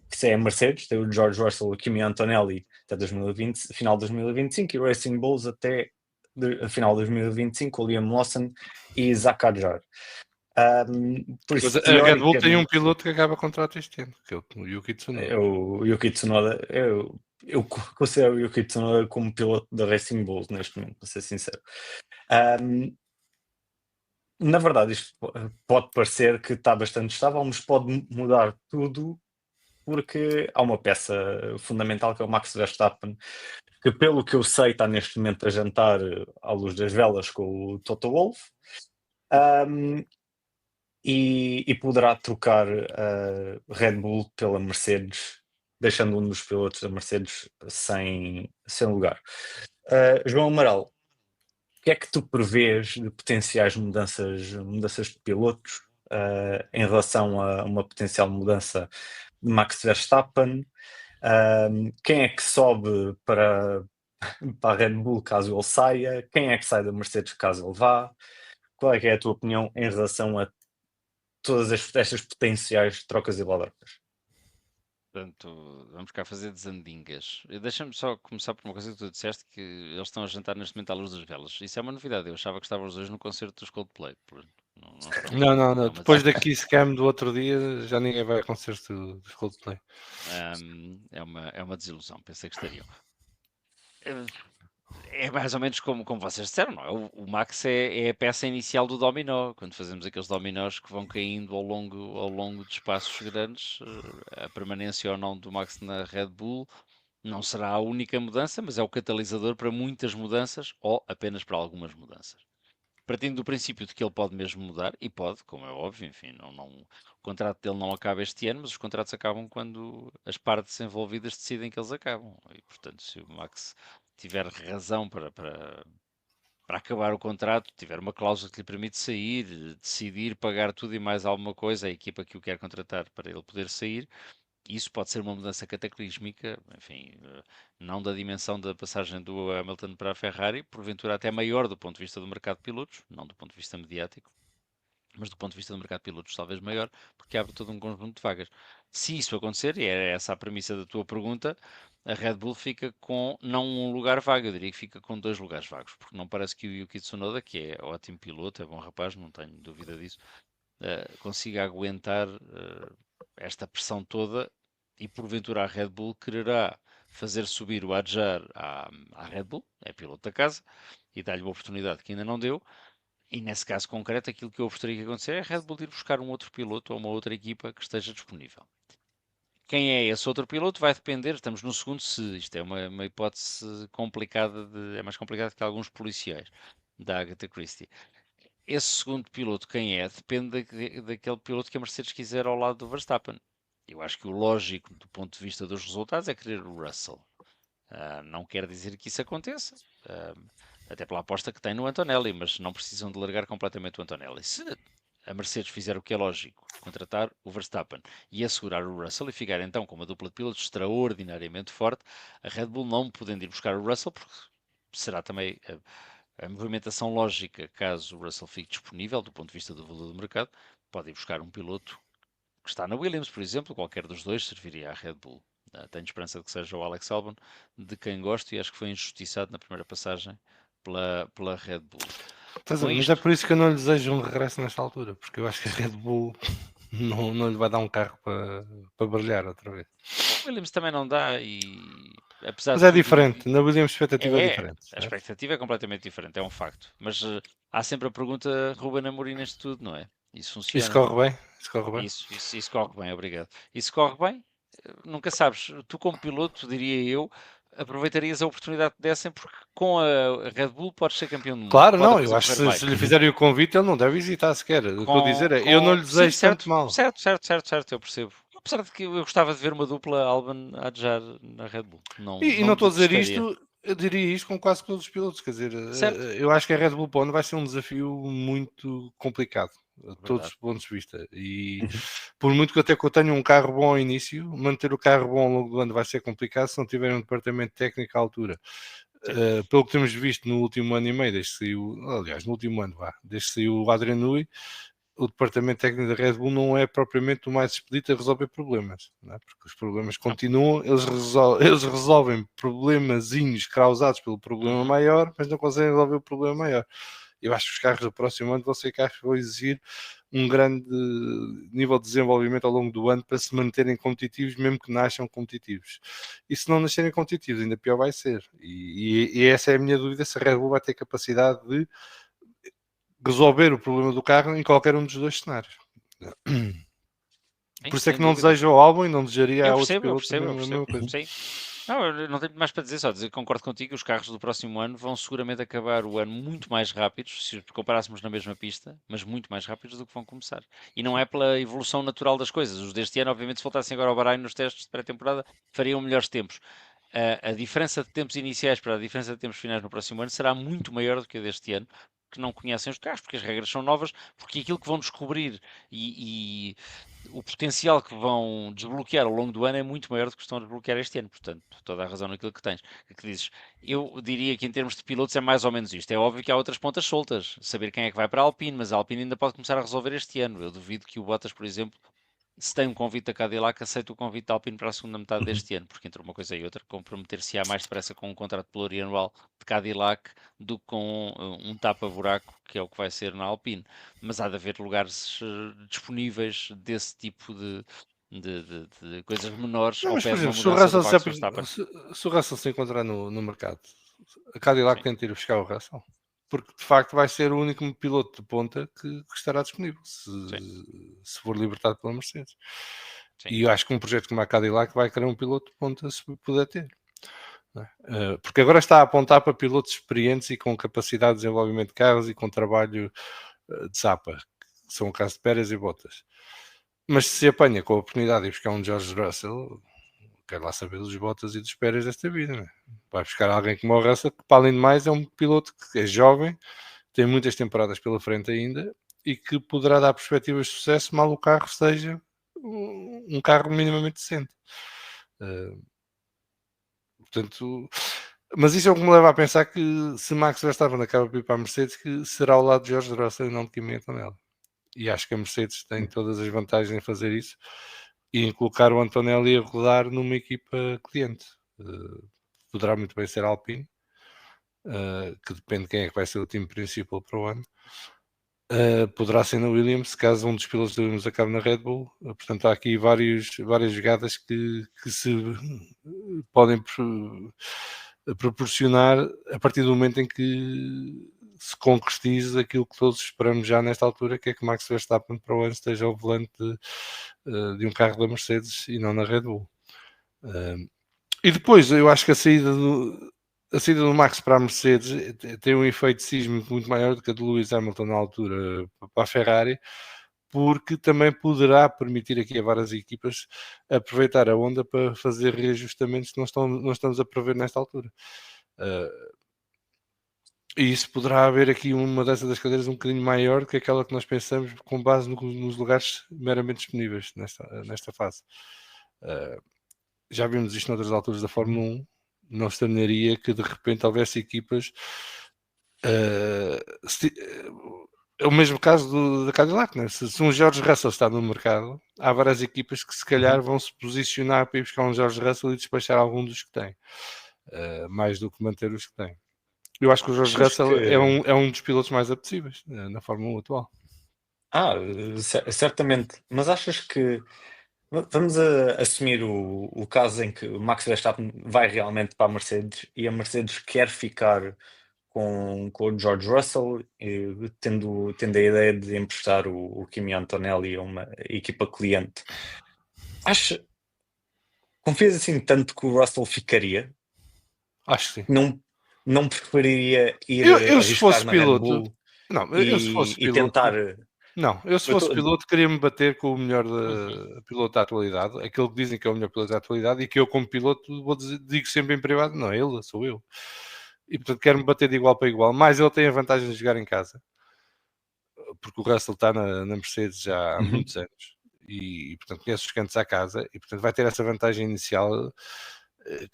Que é a Mercedes, tem o George Russell, o Kimi Antonelli até 2020, final de 2025, e o Racing Bulls até final de 2025, o Liam Lawson e Zach Adjar. Por Mas isso, a Red Bull tem um teoricamente, piloto que acaba contrato este ano, que é o Yuki Tsunoda. o Yuki Tsunoda, eu considero o Yuki Tsunoda como piloto da Racing Bulls neste momento, para ser sincero. Na verdade, isto pode parecer que está bastante estável, mas pode mudar tudo, porque há uma peça fundamental que é o Max Verstappen, que pelo que eu sei está neste momento a jantar à luz das velas com o Toto Wolff, e poderá trocar a Red Bull pela Mercedes, deixando um dos pilotos da Mercedes sem lugar. João Amaral, o que é que tu prevês de potenciais mudanças de pilotos em relação a uma potencial mudança de Max Verstappen? Quem é que sobe para a Red Bull caso ele saia? Quem é que sai da Mercedes caso ele vá? Qual é que é a tua opinião em relação a todas estas potenciais trocas e ladrocas? Portanto, vamos cá fazer desandingas. Deixa-me só começar por uma coisa que tu disseste, que eles estão a jantar neste momento à luz das velas. Isso é uma novidade. Eu achava que estavam os dois no concerto dos Coldplay. Não estão. Não. É uma Depois daqui scam do outro dia, já ninguém vai a concerto dos Coldplay. É uma desilusão. Pensei que estariam. É mais ou menos como vocês disseram, não é? O Max é a peça inicial do dominó. Quando fazemos aqueles dominós que vão caindo ao longo de espaços grandes, a permanência ou não do Max na Red Bull não será a única mudança, mas é o catalisador para muitas mudanças ou apenas para algumas mudanças. Partindo do princípio de que ele pode mesmo mudar, e pode, como é óbvio, enfim, o contrato dele não acaba este ano, mas os contratos acabam quando as partes envolvidas decidem que eles acabam. E, portanto, se o Max tiver razão para acabar o contrato, tiver uma cláusula que lhe permite sair, decidir pagar tudo e mais alguma coisa, a equipa que o quer contratar para ele poder sair, isso pode ser uma mudança cataclísmica, enfim, não da dimensão da passagem do Hamilton para a Ferrari, porventura até maior do ponto de vista do mercado de pilotos, não do ponto de vista mediático, mas do ponto de vista do mercado de pilotos talvez maior, porque abre todo um conjunto de vagas. Se isso acontecer, e é essa a premissa da tua pergunta, a Red Bull fica com não um lugar vago, eu diria que fica com 2 lugares vagos, porque não parece que o Yuki Tsunoda, que é ótimo piloto, é bom rapaz, não tenho dúvida disso, consiga aguentar esta pressão toda e porventura a Red Bull quererá fazer subir o Adjar à Red Bull, é piloto da casa, e dar-lhe uma oportunidade que ainda não deu. E nesse caso concreto, aquilo que eu gostaria que acontecer é a Red Bull ir buscar um outro piloto ou uma outra equipa que esteja disponível. Quem é esse outro piloto vai depender, estamos no segundo se, isto é uma hipótese complicada, é mais complicada que alguns policiais da Agatha Christie. Esse segundo piloto, quem é, depende daquele piloto que a Mercedes quiser ao lado do Verstappen. Eu acho que o lógico, do ponto de vista dos resultados, é querer o Russell. Não quer dizer que isso aconteça, até pela aposta que tem no Antonelli, mas não precisam de largar completamente o Antonelli. Se a Mercedes fizer o que é lógico, contratar o Verstappen e assegurar o Russell e ficar então com uma dupla de pilotos extraordinariamente forte, a Red Bull não podendo ir buscar o Russell, porque será também a movimentação lógica, caso o Russell fique disponível do ponto de vista do valor do mercado, pode ir buscar um piloto que está na Williams, por exemplo, qualquer dos dois serviria à Red Bull. Tenho esperança de que seja o Alex Albon, de quem gosto e acho que foi injustiçado na primeira passagem pela Red Bull. Mas é por isso que eu não lhe desejo um regresso nesta altura, porque eu acho que a Red Bull não lhe vai dar um carro para brilhar outra vez. O Williams também não dá e apesar Mas de é tudo, diferente, na Williams a expectativa é diferente. a expectativa é completamente diferente, é um facto. Mas há sempre a pergunta Ruben Amorim neste tudo, não é? Isso funciona. Isso corre bem? Isso corre bem? Isso corre bem, obrigado. Isso corre bem? Nunca sabes. Tu, como piloto, diria eu, aproveitarias a oportunidade que dessem, porque com a Red Bull podes ser campeão do mundo. Claro, Pode não, a eu coisa acho correr que se bem. lhe fizerem o convite, ele não deve hesitar sequer. O que eu estou a dizer é, eu não lhe desejo Sim, certo, tanto mal. certo, eu percebo. Apesar de que eu gostava de ver uma dupla Albon a Adjar na Red Bull. E não estou a dizer detestaria. isto, eu diria isto com quase todos os pilotos, quer dizer, Certo. eu acho que a Red Bull Pond vai ser um desafio muito complicado, a todos os pontos de vista, e por muito que eu tenha um carro bom ao início, manter o carro bom ao longo do ano vai ser complicado se não tiver um departamento técnico à altura. Pelo que temos visto no último ano e meio, desde que saiu, aliás, no último ano, desde que saiu o Adrian Newey, o departamento técnico da Red Bull não é propriamente o mais expedito a resolver problemas, não é? Porque os problemas continuam, eles resolvem problemazinhos causados pelo problema maior, mas não conseguem resolver o problema maior. Eu acho que os carros do próximo ano vão ser carros que vão exigir um grande nível de desenvolvimento ao longo do ano para se manterem competitivos, mesmo que nasçam competitivos. E se não nascerem competitivos, ainda pior vai ser. E essa é a minha dúvida, se a Red Bull vai ter capacidade de resolver o problema do carro em qualquer um dos dois cenários. Por isso é que não desejo ao Albon e não desejaria a outros pilotos a mesma coisa. Sim. Não, eu não tenho mais para dizer, só dizer que concordo contigo que os carros do próximo ano vão seguramente acabar o ano muito mais rápidos, se os comparássemos na mesma pista, mas muito mais rápidos do que vão começar. E não é pela evolução natural das coisas. Os deste ano, obviamente, se voltassem agora ao Bahrein nos testes de pré-temporada, fariam melhores tempos. A diferença de tempos iniciais para a diferença de tempos finais no próximo ano será muito maior do que a deste ano, que não conhecem os carros, porque as regras são novas, porque aquilo que vão descobrir e o potencial que vão desbloquear ao longo do ano é muito maior do que estão a desbloquear este ano. Portanto, toda a razão naquilo que tens, que dizes. Eu diria que em termos de pilotos é mais ou menos isto. É óbvio que há outras pontas soltas, saber quem é que vai para a Alpine, mas a Alpine ainda pode começar a resolver este ano. Eu duvido que o Bottas, por exemplo, se tem um convite da Cadillac, aceita o convite da Alpine para a segunda metade deste ano, porque entre uma coisa e outra, comprometer-se-á mais depressa com um contrato plurianual de Cadillac do que com um tapa-buraco, que é o que vai ser na Alpine. Mas há de haver lugares disponíveis desse tipo de coisas menores Não, ao mas, pé por de uma exemplo, se o mudança do Russell, Max Verstappen. se o Russell se encontrar no mercado, a Cadillac Sim. tem de ir buscar o Russell. Porque, de facto, vai ser o único piloto de ponta que estará disponível, se for libertado pela Mercedes. Sim. E eu acho que um projeto como a Cadillac vai querer um piloto de ponta se puder ter. Não é? Porque agora está a apontar para pilotos experientes e com capacidade de desenvolvimento de carros e com trabalho de sapa, que são o caso de Pérez e Bottas. Mas se apanha com a oportunidade de ir buscar um George Russell, quero lá saber dos Bottas e dos Pérez desta vida, né? Vai buscar alguém como o Russell, que para além de mais é um piloto que é jovem, tem muitas temporadas pela frente ainda e que poderá dar perspectivas de sucesso mal o carro seja um carro minimamente decente. Portanto, mas isso é o que me leva a pensar que se Max Verstappen acaba por ir para a Mercedes, que será ao lado de George Russell e não de Kimi Antonelli. E acho que a Mercedes tem todas as vantagens em fazer isso e em colocar o Antonelli a rodar numa equipa cliente. Poderá muito bem ser a Alpine, que depende de quem é que vai ser o time principal para o ano. Poderá ser na Williams, caso um dos pilotos da Williams acabe na Red Bull. Portanto, há aqui várias jogadas que se podem proporcionar a partir do momento em que se concretize aquilo que todos esperamos já nesta altura, que é que Max Verstappen para o ano esteja ao volante de um carro da Mercedes e não na Red Bull. E depois, eu acho que a saída do Max para a Mercedes tem um efeito sísmico muito maior do que a do Lewis Hamilton na altura para a Ferrari, porque também poderá permitir aqui a várias equipas aproveitar a onda para fazer reajustamentos que não estamos a prever nesta altura. E isso poderá haver aqui uma dessas das cadeiras um bocadinho maior do que aquela que nós pensamos com base nos lugares meramente disponíveis nesta fase. Já vimos isto noutras alturas da Fórmula 1, não estranharia que de repente houvesse equipas. É o mesmo caso da Cadillac, né? Se um George Russell está no mercado, há várias equipas que se calhar vão se posicionar para ir buscar um George Russell e despachar algum dos que têm, mais do que manter os que têm. Eu acho que o George Russell é um dos pilotos mais apetecíveis na Fórmula 1 atual. Certamente. Mas achas que vamos assumir o caso em que o Max Verstappen vai realmente para a Mercedes e a Mercedes quer ficar com o George Russell, tendo a ideia de emprestar o Kimi Antonelli a uma equipa cliente. Confias assim tanto que o Russell ficaria? Acho que sim. Não preferiria ir Eu se arriscar fosse na Red piloto, Bull não, eu se fosse e piloto, tentar... não, eu se fosse piloto queria-me bater com o melhor piloto da atualidade, aquele que dizem que é o melhor piloto da atualidade e que eu como piloto digo sempre em privado, não é ele, sou eu. E portanto quero-me bater de igual para igual, mas ele tem a vantagem de jogar em casa, porque o Russell está na Mercedes já há muitos anos e portanto conhece os cantos à casa e portanto vai ter essa vantagem inicial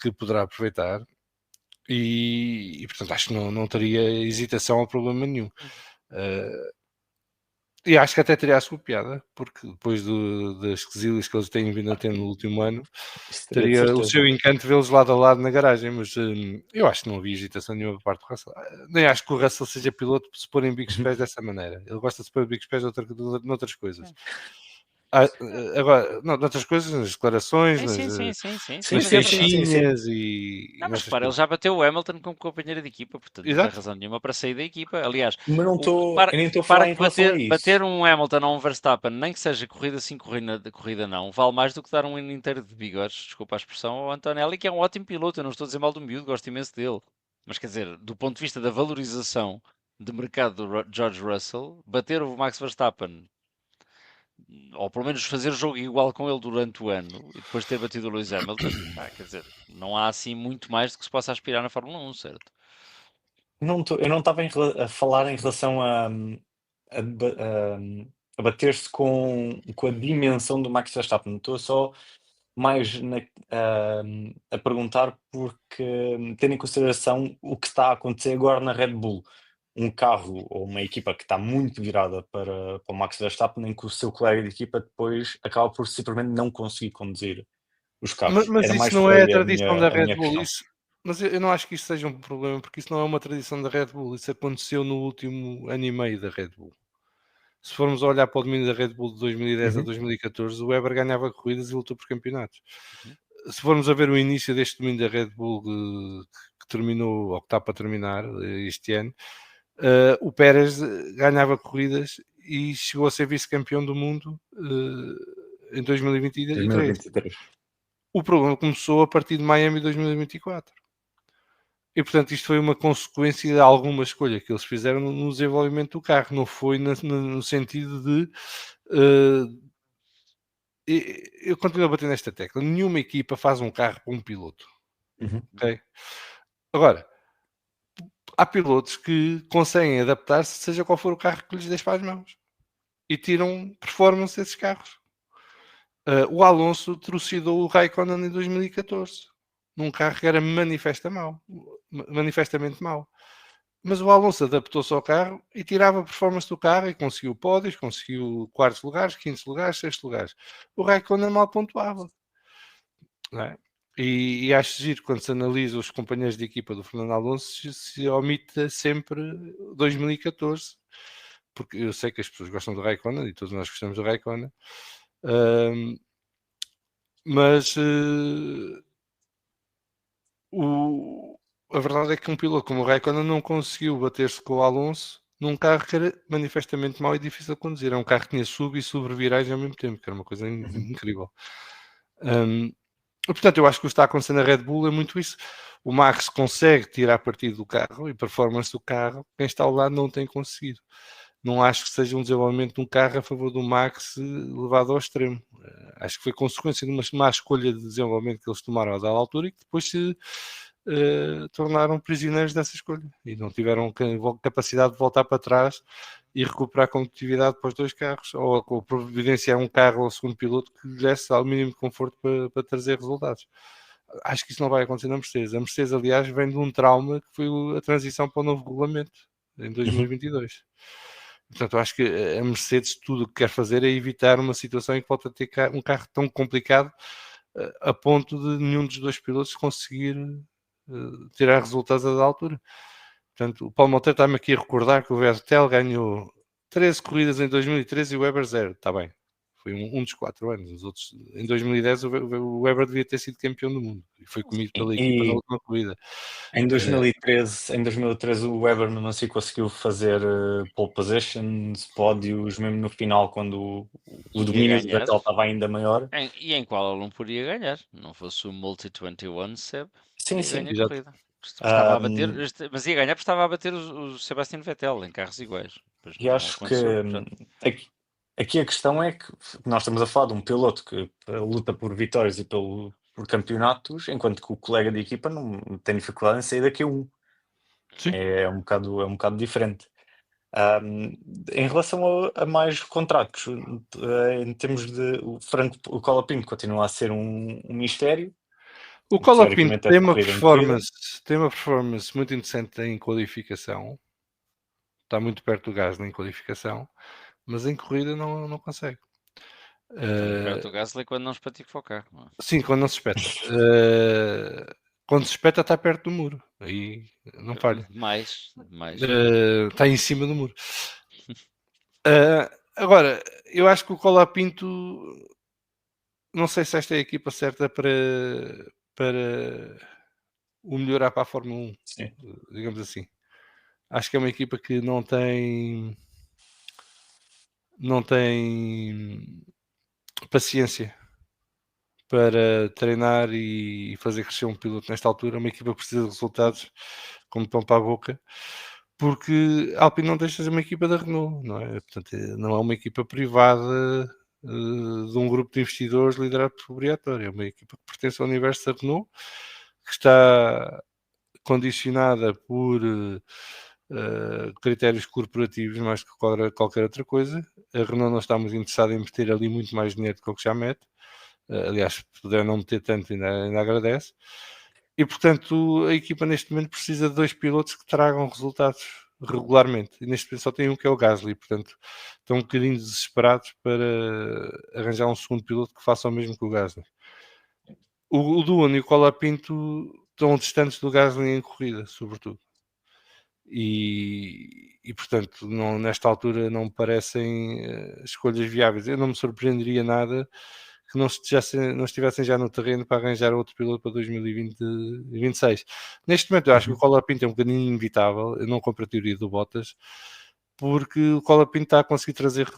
que poderá aproveitar e portanto acho que não teria hesitação ou problema nenhum. E acho que até teria a sua piada, porque depois das quesilhas que eles têm vindo a ter no último ano, Isso teria de teria o certeza. seu encanto vê-los lado a lado na garagem, mas eu acho que não havia agitação nenhuma por parte do Russell. Nem acho que o Russell seja piloto por se pôr em bicos pés dessa maneira. Ele gosta de se pôr em bicos pés noutras coisas. Agora, noutras coisas, nas declarações, Sim, nas mas é verdade. queixinhas e Não, mas nessas repara, ele coisas. já bateu o Hamilton como companheiro de equipa, portanto não tem Exato. razão nenhuma para sair da equipa. Aliás, Mas não o- eu nem estou a falar para em que relação a bater isso. um Hamilton ou um Verstappen, nem que seja corrida sim, corrida não, vale mais do que dar um ano inteiro de bigodes, desculpa a expressão, ao Antonelli, que é um ótimo piloto. Eu não estou a dizer mal do miúdo, gosto imenso dele. Mas quer dizer, do ponto de vista da valorização de mercado do George Russell, bater o Max Verstappen, ou pelo menos fazer o jogo igual com ele durante o ano e depois ter batido o Lewis Hamilton, quer dizer, não há assim muito mais do que se possa aspirar na Fórmula 1, certo? Eu não estava a falar em relação a, a bater-se com a dimensão do Max Verstappen. Estou só mais a perguntar porque, tendo em consideração o que está a acontecer agora na Red Bull, um carro ou uma equipa que está muito virada para o Max Verstappen, em que o seu colega de equipa depois acaba por simplesmente não conseguir conduzir os carros. Mas Era isso mais não por é a aí tradição da a Red minha Bull. questão. Mas eu não acho que isso seja um problema, porque isso não é uma tradição da Red Bull. Isso aconteceu no último ano e meio da Red Bull. Se formos a olhar para o domínio da Red Bull de 2010 a Uhum. 2014, o Weber ganhava corridas e lutou por campeonatos. Uhum. Se formos a ver o início deste domínio da Red Bull, que terminou, ou que está para terminar este ano, o Pérez ganhava corridas e chegou a ser vice-campeão do mundo em 2023. 2023. O problema começou a partir de Miami 2024. E, portanto, isto foi uma consequência de alguma escolha que eles fizeram no desenvolvimento do carro, não foi no sentido de. Eu continuo a bater nesta tecla. Nenhuma equipa faz um carro para um piloto. Uhum. Ok? Agora, há pilotos que conseguem adaptar-se, seja qual for o carro que lhes deixe para as mãos, e tiram performance desses carros. O Alonso trucidou o Raikkonen em 2014, num carro que era manifestamente mau. Mas o Alonso adaptou-se ao carro e tirava performance do carro e conseguiu pódios, conseguiu quartos lugares, quintos lugares, sextos lugares. O Raikkonen mal pontuava. Não é? E acho giro quando se analisa os companheiros de equipa do Fernando Alonso, se omite sempre 2014, porque eu sei que as pessoas gostam do Raikkonen e todos nós gostamos do Raikkonen, mas a verdade é que um piloto como o Raikkonen não conseguiu bater-se com o Alonso num carro que era manifestamente mau e difícil de conduzir. É um carro que tinha sub e sobre-viragem ao mesmo tempo, que era uma coisa incrível. Portanto, eu acho que o que está acontecendo na Red Bull é muito isso. O Max consegue tirar partido do carro e performance do carro, quem está ao lado não tem conseguido. Não acho que seja um desenvolvimento de um carro a favor do Max levado ao extremo. Acho que foi consequência de uma má escolha de desenvolvimento que eles tomaram a dada altura e que depois se tornaram prisioneiros dessa escolha e não tiveram capacidade de voltar para trás e recuperar competitividade para os dois carros ou providenciar um carro ao segundo piloto que lhe desse ao mínimo de conforto para trazer resultados. Acho que isso não vai acontecer na Mercedes. A Mercedes, aliás, vem de um trauma que foi a transição para o novo regulamento em 2022. Portanto, eu acho que a Mercedes tudo o que quer fazer é evitar uma situação em que volta a ter um carro tão complicado a ponto de nenhum dos dois pilotos conseguir tirar resultados a da altura. Portanto, o Paulo Monteiro está-me aqui a recordar que o Vettel ganhou 13 corridas em 2013 e o Weber 0. Está bem. Foi um dos 4 anos. Os outros, em 2010 o Weber devia ter sido campeão do mundo e foi comido pela equipa na última corrida. Em 2013 o Weber mesmo assim conseguiu fazer pole positions, pódios, mesmo no final quando o domínio do Vettel estava ainda maior. E em qual ele não podia ganhar, não fosse o Multi-21 Seb, Sim, ganha Exato. corrida. Estava a bater, mas ia ganhar porque estava a bater o Sebastian Vettel em carros iguais. E acho que aqui a questão é que nós estamos a falar de um piloto que luta por vitórias e por campeonatos, enquanto que o colega de equipa não tem dificuldade em sair da Q1. Sim. É um bocado diferente. Em relação a mais contratos, em termos de o Colapinto continua a ser um mistério. O Colapinto Teoricamente é tem de uma corrida em corrida. performance muito interessante em qualificação. Está muito perto do Gasly em qualificação, mas em corrida não consegue. Também perde o Gasly quando não espatifa o carro. Não é? Sim, quando não se espeta. Quando se espeta está perto do muro, aí não falha. Mais. Está em cima do muro. Agora, eu acho que o Colapinto, não sei se esta é a equipa certa para o melhorar para a Fórmula 1, Sim. digamos assim. Acho que é uma equipa que não tem paciência para treinar e fazer crescer um piloto nesta altura. Uma equipa que precisa de resultados como pão para a boca, porque a Alpine não deixa de ser uma equipa da Renault, não é? Portanto, não é uma equipa privada de um grupo de investidores liderado por Briatore. É uma equipa que pertence ao universo da Renault, que está condicionada por critérios corporativos mais que qualquer outra coisa. A Renault não está muito interessada em meter ali muito mais dinheiro do que o que já mete. Aliás, se puder não meter tanto, ainda agradece. E, portanto, a equipa neste momento precisa de 2 pilotos que tragam resultados regularmente. E neste momento só tem um, que é o Gasly. Portanto, estão um bocadinho desesperados para arranjar um segundo piloto que faça o mesmo que o Gasly. O Duano e o Colapinto estão distantes do Gasly em corrida, sobretudo. E portanto, nesta altura não me parecem escolhas viáveis. Eu não me surpreenderia nada que não estivessem já no terreno para arranjar outro piloto para 2026. Neste momento, eu acho que o Colapinto é um bocadinho inevitável. Eu não compro a teoria do Bottas, porque o Colapinto está a conseguir trazer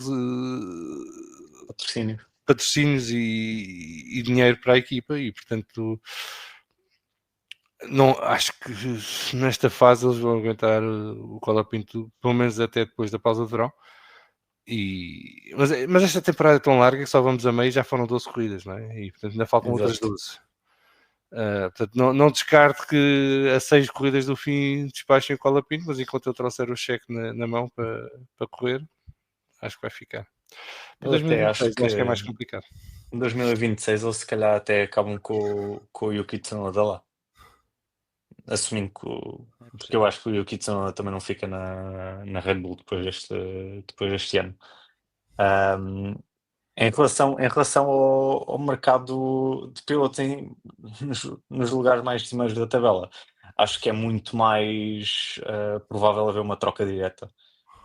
patrocínios e dinheiro para a equipa, e portanto não, acho que nesta fase eles vão aguentar o Colapinto pelo menos até depois da pausa de verão. Mas esta temporada é tão larga que só vamos a meio, já foram 12 corridas, não é? E portanto ainda faltam outras 12. Portanto, não descarte que a 6 corridas do fim despachem o Colapinto, mas enquanto eu trouxer o cheque na mão para correr, acho que vai ficar. Para Eu até 2026 acho que é mais complicado. em 2026 eles se calhar até acabam com o Yuki Tsunoda lá. Assumindo porque eu acho que o Yuki Tsunoda também não fica na Red Bull depois deste ano. Em relação ao mercado de pilotos nos lugares mais cimeiros da tabela, acho que é muito mais provável haver uma troca direta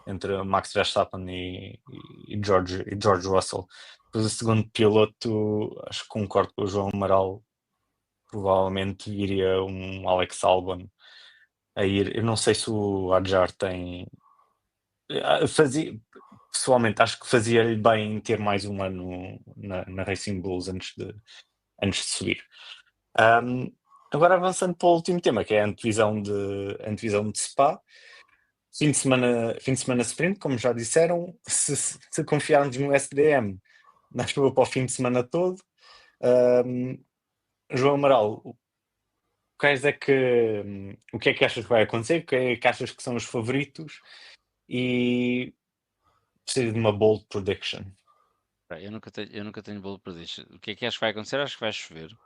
entre Max Verstappen e George Russell. Depois o segundo piloto, acho que concordo com o João Amaral, provavelmente viria um Alex Albon a ir. Eu não sei se o Adjar tem. Pessoalmente, acho que fazia-lhe bem ter mais um ano na Racing Bulls antes de subir. Agora avançando para o último tema, que é a antevisão de Spa. Fim de semana sprint, como já disseram. Se confiarmos no SDM, na chuva para o fim de semana todo. João Amaral, o que é que achas que vai acontecer? O que é que achas que são os favoritos? E preciso de uma bold prediction. Eu nunca tenho bold prediction. O que é que acho que vai acontecer? Acho que vai chover.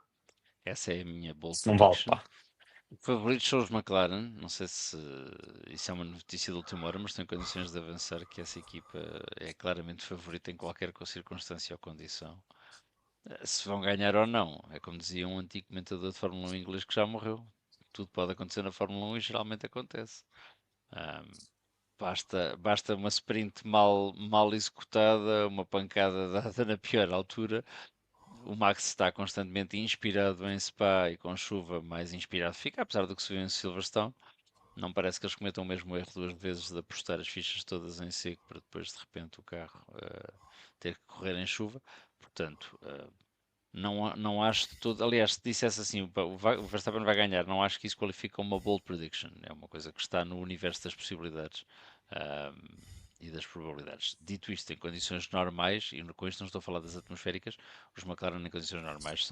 Essa é a minha bold Se não vale, prediction. pá. Favoritos são os McLaren. Não sei se isso é uma notícia de última hora, mas estou em condições de avançar que essa equipa é claramente favorita em qualquer circunstância ou condição. Se vão ganhar ou não, é como dizia um antigo comentador de Fórmula 1 inglês que já morreu. Tudo pode acontecer na Fórmula 1 e geralmente acontece. Basta uma sprint mal executada, uma pancada dada na pior altura. O Max está constantemente inspirado em Spa e com chuva mais inspirado fica, apesar do que se viu em Silverstone. Não parece que eles cometam o mesmo erro 2 vezes de apostar as fichas todas em seco para depois de repente o carro ter que correr em chuva. Portanto, não acho de todo. Aliás, se dissesse assim, o Verstappen vai ganhar, não acho que isso qualifica uma bold prediction. É uma coisa que está no universo das possibilidades e das probabilidades. Dito isto, em condições normais, e com isto não estou a falar das atmosféricas, os McLaren em condições normais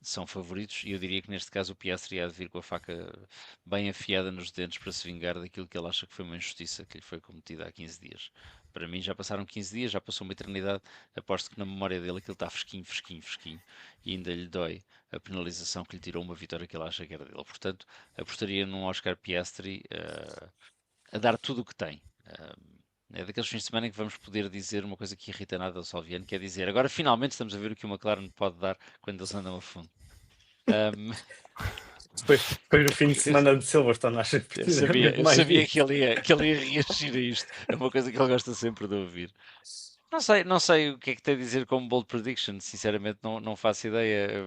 são favoritos, e eu diria que neste caso o Piastri há de vir com a faca bem afiada nos dentes para se vingar daquilo que ele acha que foi uma injustiça que lhe foi cometida há 15 dias. Para mim já passaram 15 dias, já passou uma eternidade, aposto que na memória dele aquilo está fresquinho, fresquinho, fresquinho, e ainda lhe dói a penalização que lhe tirou uma vitória que ele acha que era dele. Portanto, apostaria num Oscar Piastri a dar tudo o que tem. É daqueles fins de semana em que vamos poder dizer uma coisa que irrita nada ao Salviano, que é dizer agora finalmente estamos a ver o que o McLaren pode dar quando eles andam a fundo. Depois do fim de semana de Silverstone, acho que Eu precisa sabia, muito eu mais sabia disso. que ele ia reagir a isto. É uma coisa que ele gosta sempre de ouvir. Não sei o que é que tem a dizer como bold prediction, sinceramente não faço ideia.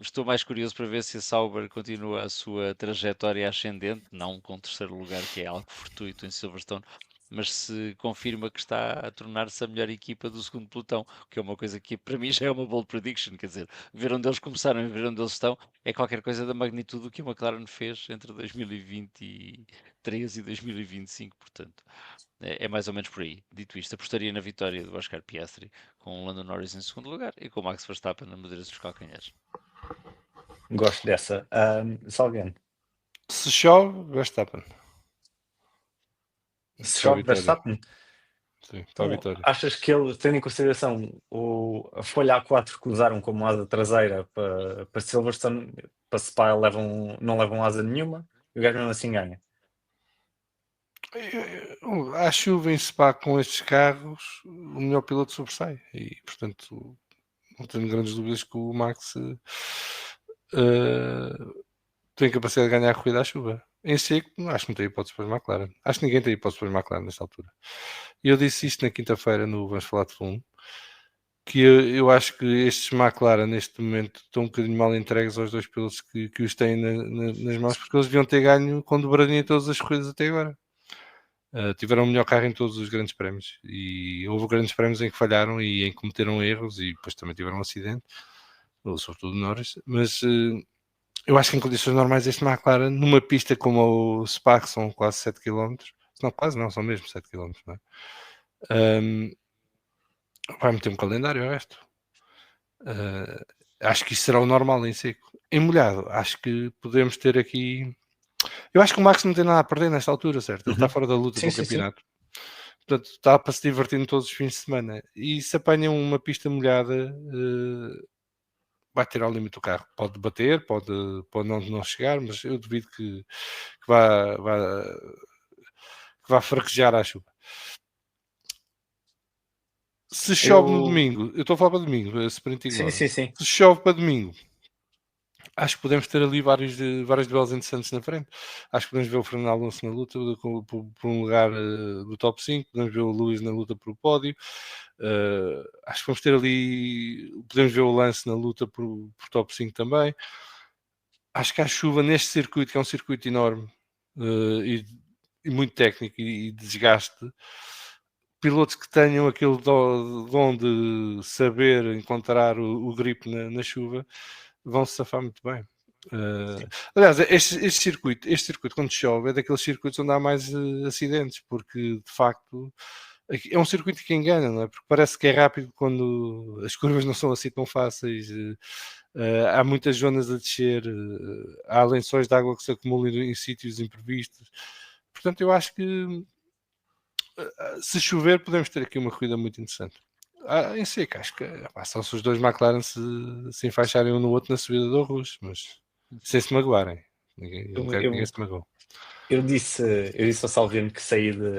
Estou mais curioso para ver se a Sauber continua a sua trajetória ascendente, não com o terceiro lugar, que é algo fortuito em Silverstone, mas se confirma que está a tornar-se a melhor equipa do segundo pelotão, que é uma coisa que para mim já é uma bold prediction, quer dizer, ver onde eles começaram e ver onde eles estão é qualquer coisa da magnitude do que a McLaren fez entre 2023 e 2025, portanto. É mais ou menos por aí. Dito isto, apostaria na vitória do Oscar Piastri, com o Lando Norris em segundo lugar e com o Max Verstappen na moderação dos calcanhares. Gosto dessa. Salgueno. Se chove, Verstappen. Se Para a chove vitória. Verstappen, Sim, para a então, vitória. achas que ele, tendo em consideração a folha A4 que usaram como asa traseira para Silverstone, para Spa não levam asa nenhuma e o gajo mesmo assim ganha? À chuva em Spa com estes carros, o melhor piloto sobressai. E, portanto, não tenho grandes dúvidas que o Max tem capacidade de ganhar a corrida à chuva. Em seco, acho que não tem hipótese para a McLaren. Acho que ninguém tem hipótese para a McLaren nesta altura. E eu disse isto na quinta-feira no Vamos Falar de Fundo, que eu acho que estes McLaren neste momento estão um bocadinho mal entregues aos dois pilotos que os têm nas mãos, porque eles deviam ter ganho com dobradinha em todas as corridas até agora. Tiveram o melhor carro em todos os grandes prémios e houve grandes prémios em que falharam e em que cometeram erros e depois também tiveram um acidente, ou sobretudo Norris, mas eu acho que em condições normais este McLaren, numa pista como o Spa, que são quase 7 km, não, quase não, são mesmo 7 km, não é? Vai meter um calendário o resto. Acho que isso será o normal em seco. Em molhado, acho que podemos ter aqui. Eu acho que o Max não tem nada a perder nesta altura, certo? Ele está fora da luta Sim, pelo sim, sim. campeonato. Portanto, está para se divertir todos os fins de semana. E se apanham uma pista molhada, vai ter ao limite o carro. Pode bater, pode não chegar, mas eu duvido que vá fraquejar à chuva. Se chove no domingo, eu estou a falar para domingo, sprint Sim, ignora. sim, sim. Se chove para domingo, acho que podemos ter ali vários duelos interessantes na frente. Acho que podemos ver o Fernando Alonso na luta por um lugar do top 5, podemos ver o Lewis na luta por o pódio. Acho que vamos ter ali, podemos ver o Lance na luta por top 5 também. Acho que a chuva neste circuito, que é um circuito enorme e muito técnico e desgaste, pilotos que tenham aquele dom de saber encontrar o grip na chuva vão se safar muito bem. Aliás, este circuito, quando chove, é daqueles circuitos onde há mais acidentes, porque de facto é um circuito que engana, não é? Porque parece que é rápido quando as curvas não são assim tão fáceis. Há muitas zonas a descer, há lençóis de água que se acumulam em sítios imprevistos. Portanto, eu acho que se chover, podemos ter aqui uma corrida muito interessante. Em seco, acho que só se os dois McLaren se enfaixarem um no outro na subida do Russo, mas sem se magoarem. Não quero que ninguém se magoe. Eu disse ao Salviano que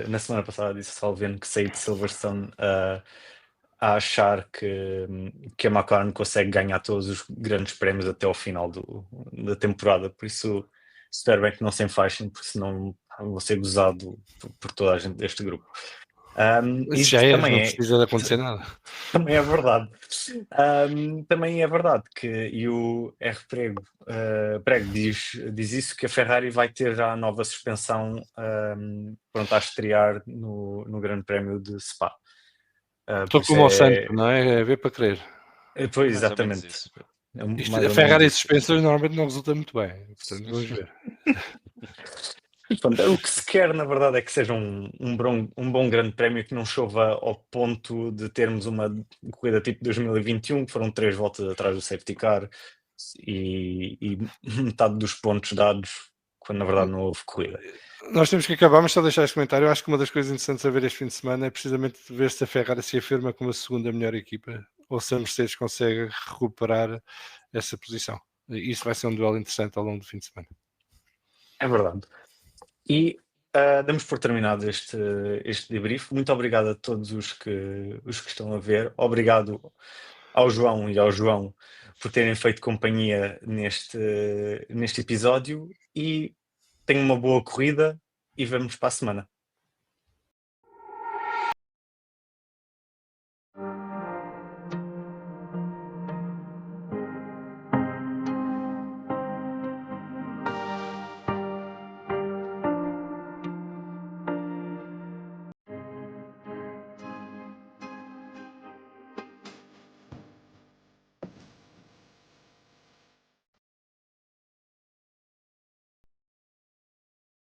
na semana passada disse ao Salviano que saí de Silverstone a achar que a McLaren consegue ganhar todos os grandes prémios até ao final da temporada, por isso espero bem que não se enfaixem, porque senão vou ser gozado por toda a gente deste grupo. Isso já é, não precisa de acontecer nada. Também é verdade. Também é verdade que e o R. Prego diz isso, que a Ferrari vai ter já a nova suspensão pronta a estrear no Grande Prémio de Spa. Estou como o Santos, não é? É ver para crer. Pois, Mais ou menos exatamente. isso. A Ferrari e suspensões normalmente não resulta muito bem. Portanto, vamos ver. Pronto, o que se quer, na verdade, é que seja um bom grande prémio, que não chova ao ponto de termos uma corrida tipo 2021, que foram 3 voltas atrás do safety car e metade dos pontos dados, quando na verdade não houve corrida. Nós temos que acabar, mas só deixar este comentário. Eu acho que uma das coisas interessantes a ver este fim de semana é precisamente ver se a Ferrari se afirma como a segunda melhor equipa ou se a Mercedes consegue recuperar essa posição. Isso vai ser um duelo interessante ao longo do fim de semana. É verdade. E Damos por terminado este debrief. Muito obrigado a todos os que estão a ver. Obrigado ao João e ao João por terem feito companhia neste episódio. E tenham uma boa corrida e vemo-nos para a semana.